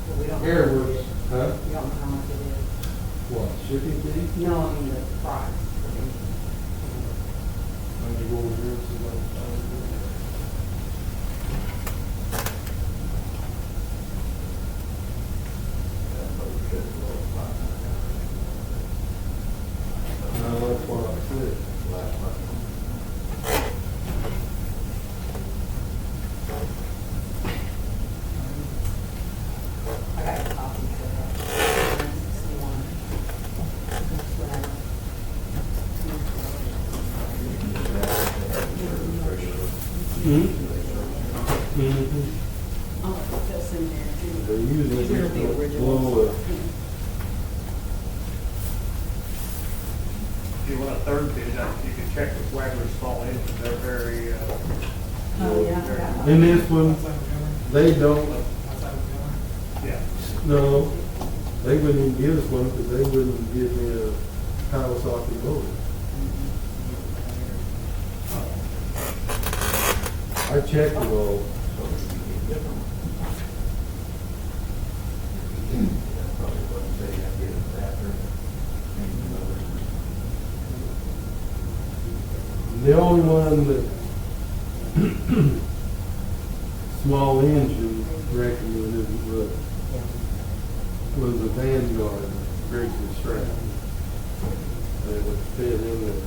But we don't. Airworks, huh? We don't know how much it is. What, shipping fee? No, I mean the price. When you go over here and see what it's no, that's what I said. I got a copy for that. 61. Oh, that's in there too. They usually These are just the don't originals. blow it. If you want a third bid, you can check with Wagner's small engines, they're very, Oh, yeah, I got one. In this one, Outside of Miller, they don't, outside of Miller. yeah. no, they wouldn't even give us one because they wouldn't give me a power socket motor. I checked it all. The only one that small engine recommended was a Vanguard braking strap. They would fit in there.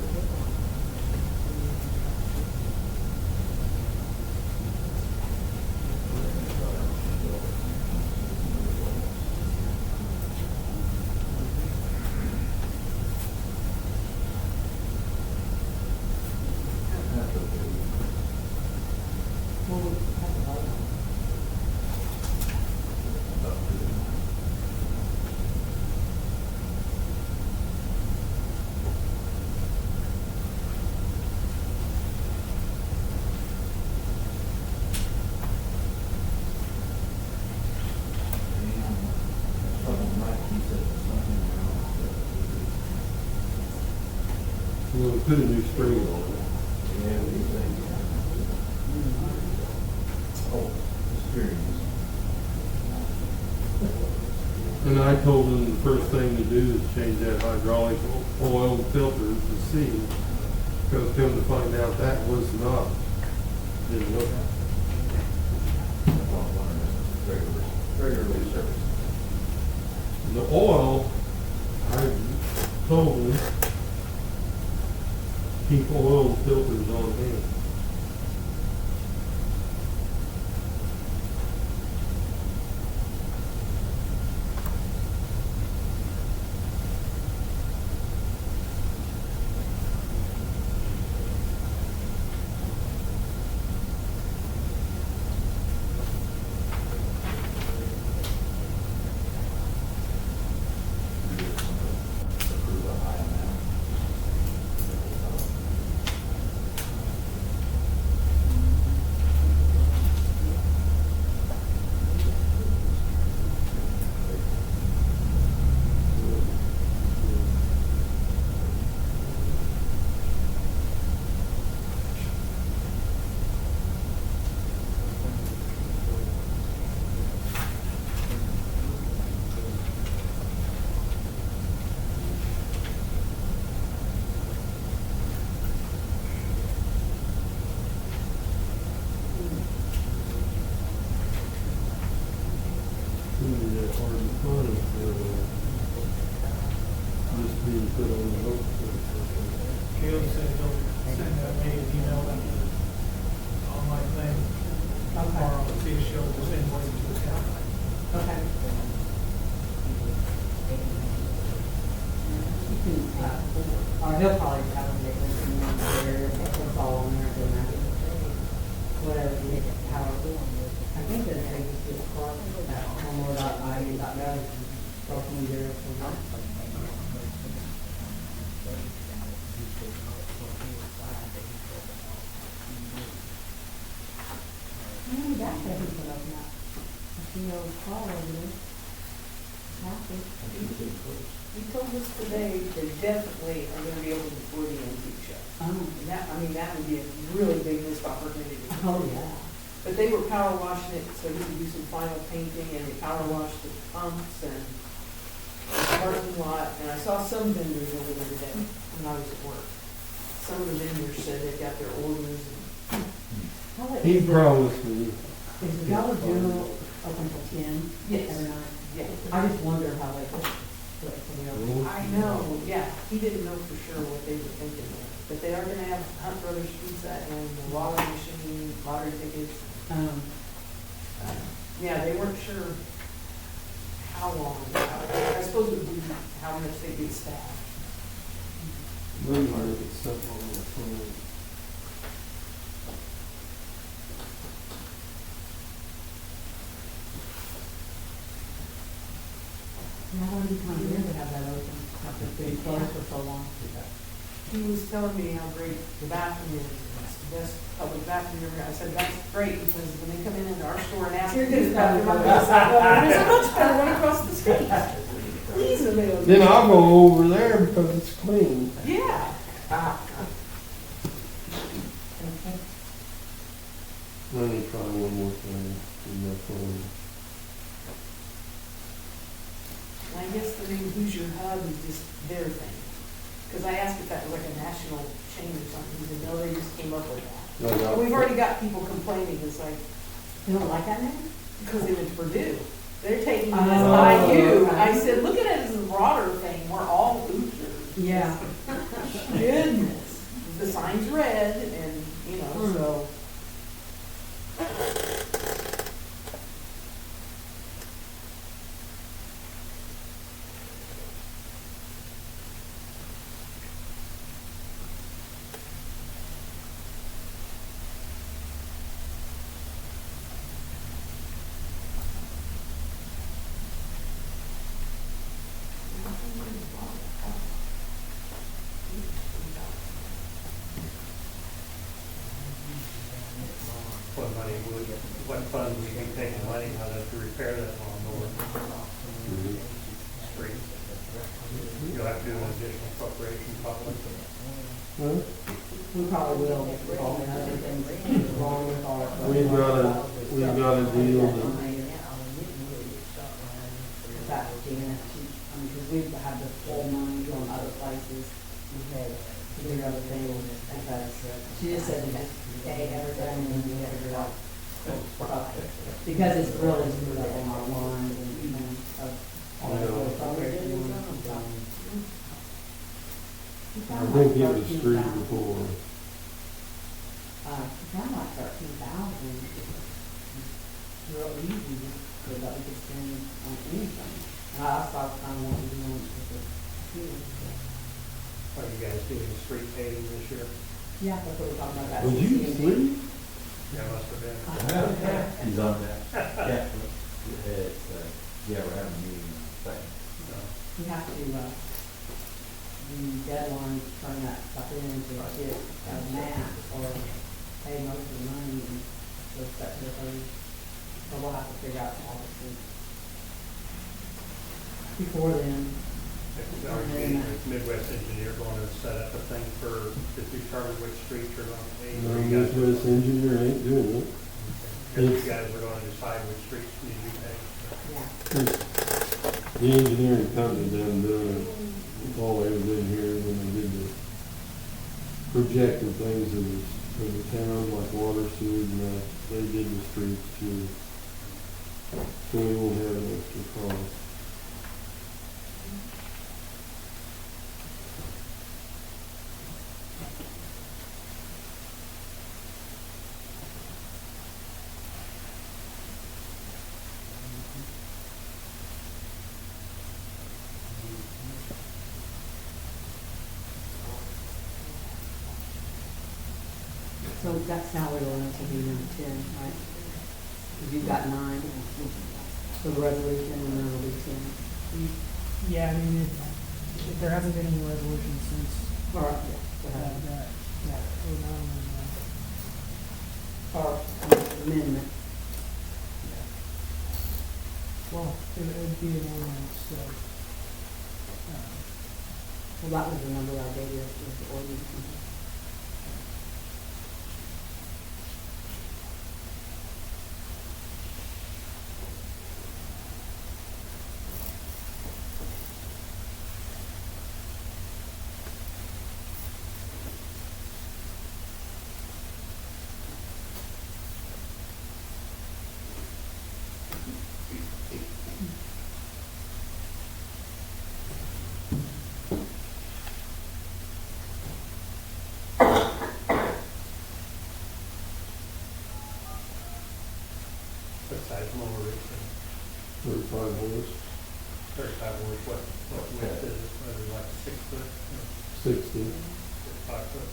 We'll put a new spring on it. Yeah, what do you think? Oh, experience. And I told them the first thing to do is change that hydraulic oil filter to see. Because come to find out that was not, didn't look. Regularly serviced. The oil, I told them, keep oil filters on hand. Approve a high amount. Shouldn't be that hard to find if they're just being put on the hook. Caleb said he'll send me an email about the online thing tomorrow, see if she'll just invoice it to his account. Okay. You can, or he'll probably have a big list in there, it's all on there, it doesn't matter. Whatever, you get, however. I think that they just Clark at Elnora.iu.gov, social media for that. That doesn't put up that. I see no call over there. Happy. He told us today they definitely are gonna be able to afford the antique show. Oh, And that, I mean, that would be a really big missed opportunity. oh, yeah. But they were power washing it so he could do some final painting, and they power washed the pumps and the parking lot. And I saw some vendors over there today when I was at work. Some of the vendors said they got their orders and How late He is the- promised me. Is the Dollar General open till 10? Yes. Every night? yeah. I just wonder how late it's, I know, yeah, he didn't know for sure what they were thinking there. But they are gonna have Hunt Brothers Pizza and the lottery machine, lottery tickets. Yeah, they weren't sure how long. I suppose it would be how much they get staffed. Let me look at something on the phone. How long do you come here to have that open, after it's been closed for so long? He was telling me how great the bathroom is. It's the best public bathroom ever. I said, that's great, because when they come in into our store and ask You're for just this bathroom, I'm probably- gonna say, well, there's a much better one across the street. Please avail yourself. Then I'll go over there because it's clean. Yeah. Let me try one more thing in my phone. And I guess the name Who's Your Hub is just their thing. Because I asked if that was like a national chain or something. He said, no, they just came up with that. I got- And we've already got people complaining. It's like, You don't like that name? because they went to Purdue. They're taking it as Oh, IU. right. I said, look at it as a broader thing. We're all Hoosiers. Yeah. Goodness. The sign's red and, you know, so. What money would, what funds would be taking money out of to repair that lawnmower street? You'll have to do an additional appropriation probably. Huh? We probably will, with all the other things wrong with our. We've got a deal that, That Janet, I mean, because we've had the full money from other places, we had to do other things, because she just said to just pay everything and then we figure it out. Because it's really screwed up on our lines and, you know, of all the other stuff. I think it was street before. Down like 13,000, real easy, so that we could spend on anything. And I thought I wanted to do it with the fuel. Are you guys doing street paving this year? Yeah, that's what we're talking about. That's Was the you CMP. asleep? Yeah, must have been. He's on that. Yeah. It's, yeah, we're having a meeting thing. We have to, the deadline to turn that stuff in to get a map or pay most of the money and go set to the third. So we'll have to figure out all this before then. Our meeting with Midwest Engineer going to set up a thing to determine which streets are going to pave. No, Or you guys- Midwest engineer ain't doing it. You guys are going to decide which streets need to be paved. Yeah. The engineering company done doing it. All they was in here when they did the projecting things of the town, like water, sewer, and that, they did the streets too. So we won't have an extra cost. So that salary ordinance will be number 10, right? Because you've got 9 for the resolution and then it'll be 10. Yeah, I mean, if there hasn't been any resolution since All right. that, we're not on, Or amendment. well, it'd be an ordinance, so. Well, that was the number I gave you, was the ordinance. What size mower is it? 35 horse, 35 horse, what width is it? What is it, like 6 foot? 60. 5 foot?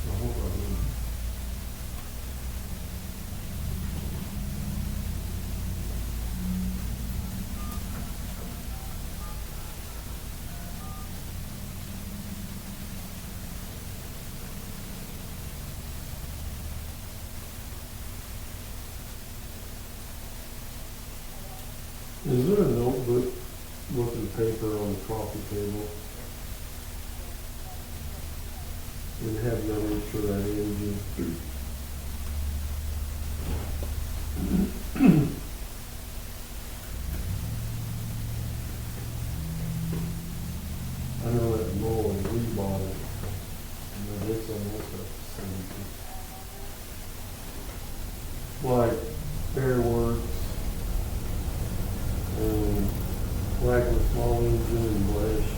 I hope I didn't. Is there a notebook with the paper on the coffee table? And have numbers for that engine? I know that mower, we bought it, and it's almost up to 70. Like Fairworks, and Wagner Small Engine and Blash.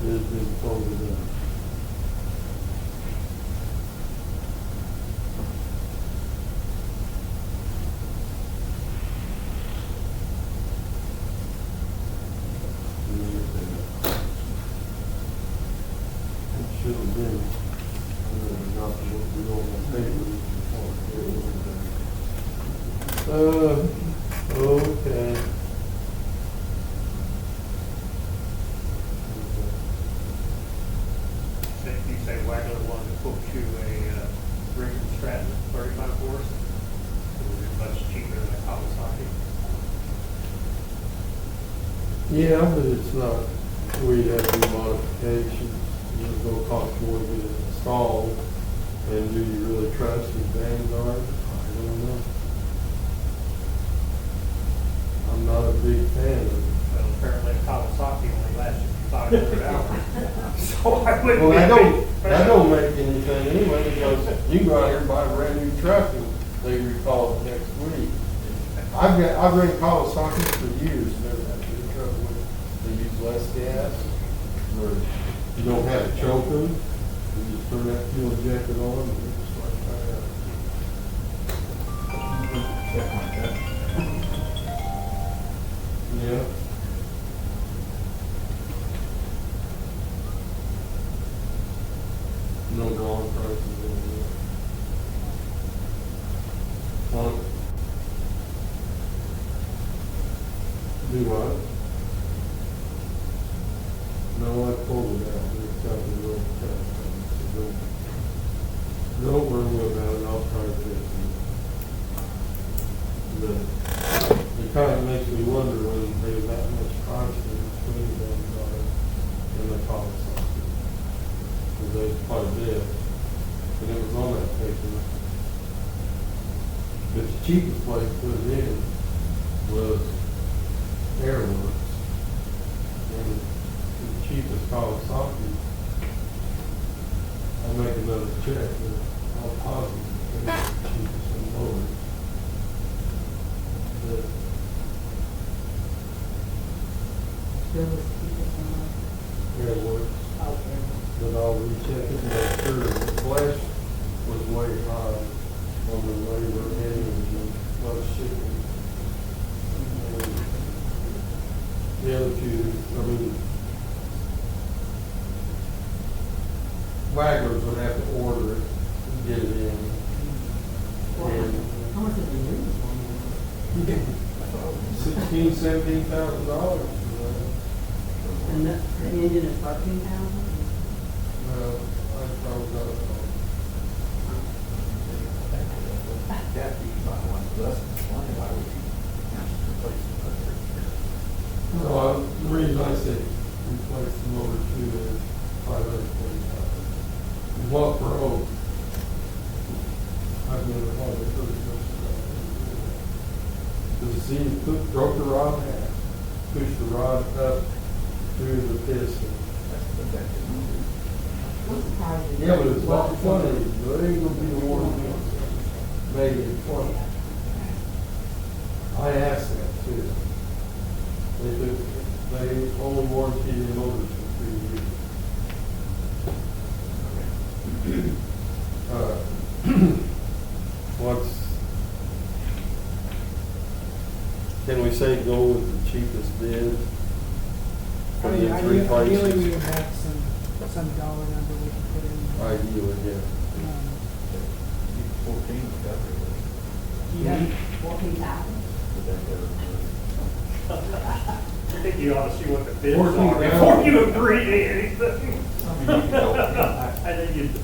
It's been folded up. Okay. You say Wagler wanted to quote you a Ring Stratton 35 horse. It was much cheaper than a Kawasaki. Yeah, but it's not, we have to do modifications, it's gonna cost more to get it installed. And do you really trust your Vanguard? I don't know. I'm not a big fan of it. Well, apparently a Kawasaki only lasts you 500 hours. So I wouldn't Well, be that a big that don't make anything anyway, because you can go out here and buy a brand new truck and they recall it next week. I've ran Kawasaki's for years, never had any trouble with it. They use less gas, or you don't have to choke them. You just turn that fuel injector on and it just like fire. Something like that. Yeah. No drawing prices in there. Do what? No, I told her that. It's got to go. Don't worry about it. I'll try to fix it. But it kind of makes me wonder when there's that much constant between them and the Kawasaki. Because there's quite a bit. And it was on that paper. But the cheapest place to put it in was Airworks. And the cheapest Kawasaki, I'll make another check, but I'll positive it's the cheapest and lowest. But Still was cheapest one. Airworks, Okay. but I'll recheck it and make sure the flash was way high on the labor and plus shipping. And the other two, I mean, Wagglers would have to order it and get it in. And How much is the new one? $16,000-$17,000. And the engine is 13,000? Well, I probably got it all. Yeah, you can buy one less than 20, why would you replace it? No, the reason I say replace the motor too is $540,000. What broke? I've never had it for the Z broke the rod in half, pushed the rod up through the piston. What's the price of it? Yeah, but it's about 20, but it ain't gonna be more than maybe 20. I asked that too. They only warranty the motors for 3 years. Can we say go with the cheapest bid? I For mean, the three ideally, we places? would have some dollar number we can put in. Ideally, yeah. 14 was covered. Do you have, 14,000? I think you ought to see what the bids 14,000. are before you agree to anything. I mean, you can help me.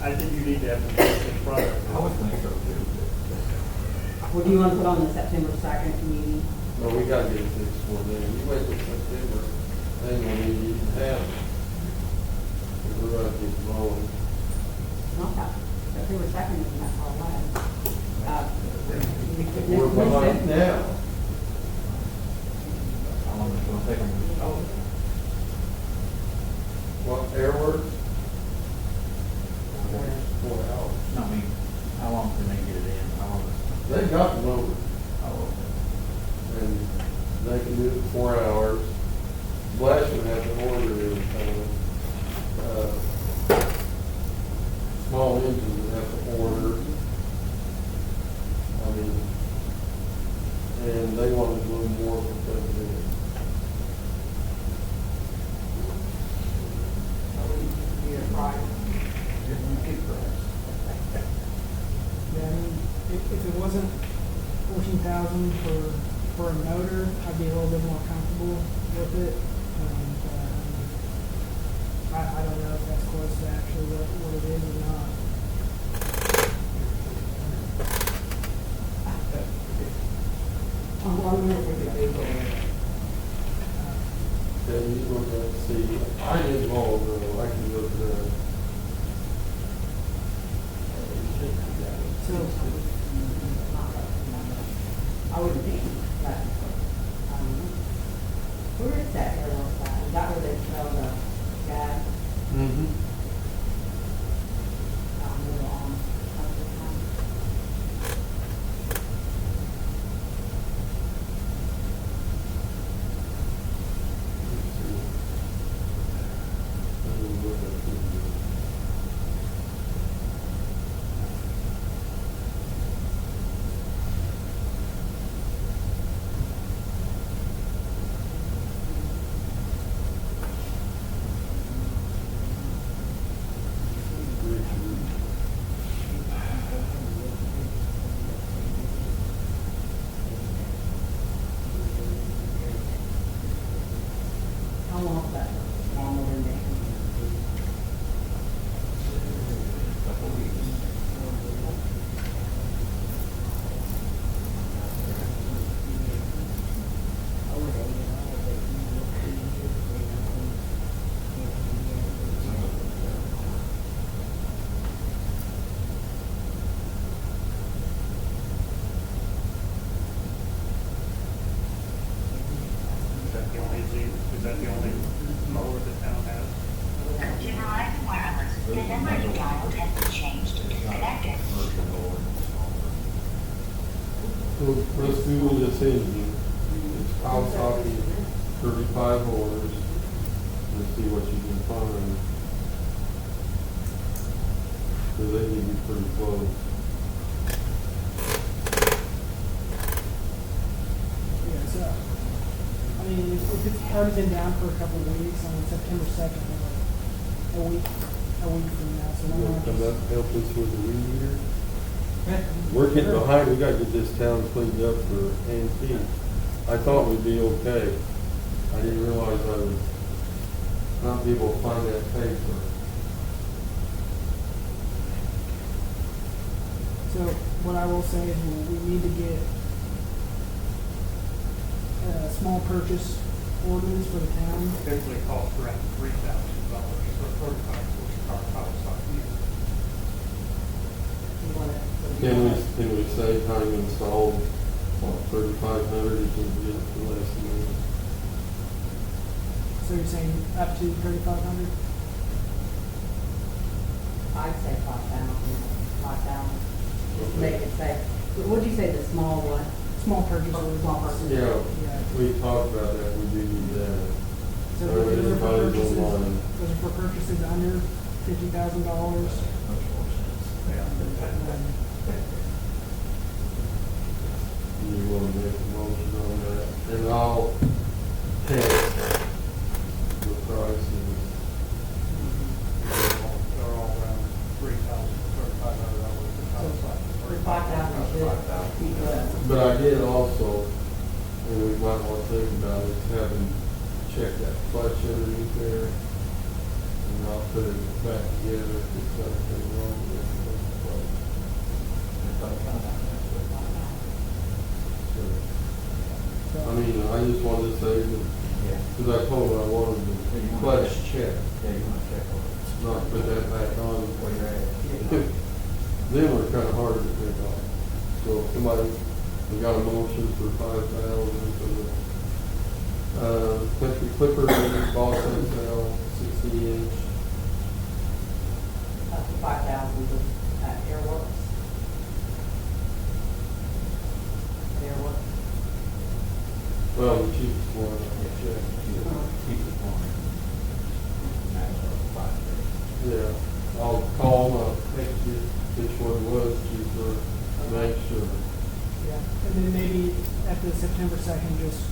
I think you need to have the bids in front of you. I would think so too. What do you want to put on the September 2nd meeting? No, we gotta get it fixed for them. You wait till September, they won't even have it. We're gonna get rolling. Okay. September 2nd isn't that far away. We're behind now. How long is it gonna take them to install it? What, Airworks? 4 hours. No, I mean, how long can they get it in? How long is They got the motor, oh, and they can do it in 4 hours. Flash would have to order everything. Small engines would have to order. I mean, and they wanted a little more because of it. Your price. Didn't you keep price? yeah, I mean, if it wasn't 14,000 for a motor, I'd be a little bit more comfortable with it. And, I don't know if that's close to actually what it is or not. On 1 minute, we could Google it. Then you look at, see, I didn't know, I can look at that. So, I wouldn't think that. Where is that aerial side? Is that where they sell the gas? Mm-hmm. Out in the middle on, how long is that? Longer than that? Couple weeks. Is that the only mower the town has? To Verizon Wireless, the number you dialed has been changed to disconnected. Commercial door. So let's Google this engine. It's Kawasaki 35 horse. Let's see what you can find. Cause they need to be pretty close. yeah, so, I mean, if it's already been down for a couple of weeks, on September 2nd, like a week from now, so You I'm wanna not come up just. and help us with the weed eater? We're getting behind, we gotta get this town cleaned up for antique. I thought we'd be okay. I didn't realize I would not be able to find that paper. So what I will say is we need to get a small purchase ordinance for the town. Typically costs around $3,000 for 35 horsepower Kawasaki. You want it? Can we say time installed, 3,500, you can get it for less than that? So you're saying up to 3,500? I'd say 5,000. Just to make it safe. What'd you say, the small one? Small purchase Oh, ordinance. small purchase. Yeah, Yeah. we talked about that, we do need that. So Or those are for everybody's purchases, online. those are for purchases under $50,000. Much more sense. Yeah. You wanna make a motion on that, and I'll text the prices. They're all around $3,000, $3,500 for Kawasaki. For 5,000 should be good. But I did also, and we might want to think about it, having check that clutch underneath there. And I'll put it back together if it's something wrong with the clutch. So, I mean, I just wanted to say that, Yeah. because I told her I wanted the clutch check, Yeah, you wanna check on it. not put that back on. Where you're at. Then we're kind of hard to pick off. So if somebody, we got a motion for 5,000 for the, country clipper, ball XL, 60 inch. Up to 5,000 with Airworks. Airworks. Well, the cheapest one. Yeah, check. Keep it on. That's what 5 days. Yeah, I'll call them, I'll text you which one was cheaper, make sure. Yeah, and then maybe at the September 2nd, just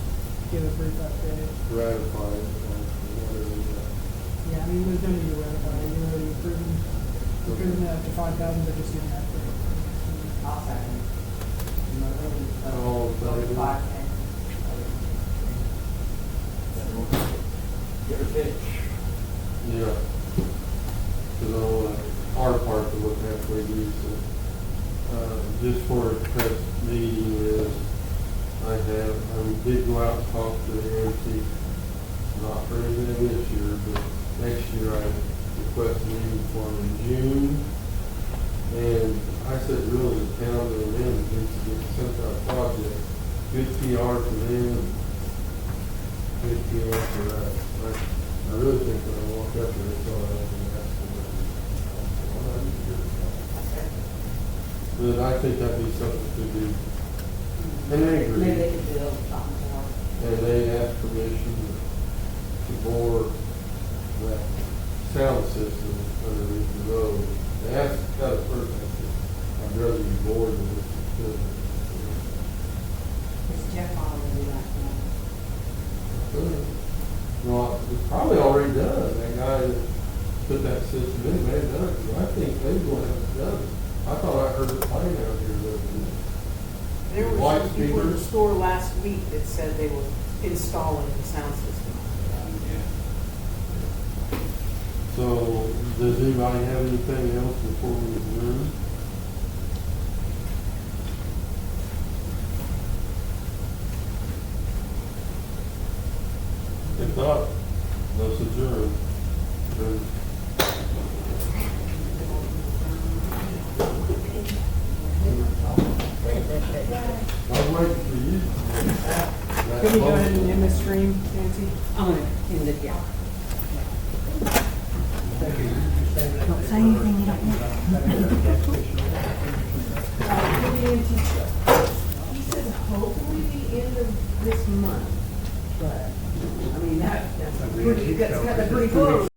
give a brief update. Ratify it, or whatever. Yeah, I mean, there's no need to ratify it, you're already approving that up to 5,000, but just give an update. I'll second. just for a test meeting is, I did go out and talk to the MC, not for anything this year, but next year I requested a meeting for them in June. And I said, really, the town and them needs to get sent our project, good PR for them, good PR for us. I really think when I walked up there, that's all I was going to ask for. But I think that'd be something to do. And they agree. Maybe they could build something for us. And they asked permission to bore that sound system underneath the road. They asked that at first, I said, I'd rather be bored than this. Is Jeff already do that now? Well, it's probably already done. That guy that put that system in may have done it. 'Cause I think they're going to have it done. I thought I heard it playing out here. There were White some people in the speakers. store last week that said they were installing the sound system. So, does anybody have anything else before we adjourn? If not, let's adjourn. I'm waiting for you. Can you go ahead and end the stream, Nancy? I'm gonna end it, yeah. Don't say anything you don't He says hopefully the end of this month, but, I mean, that's pretty close.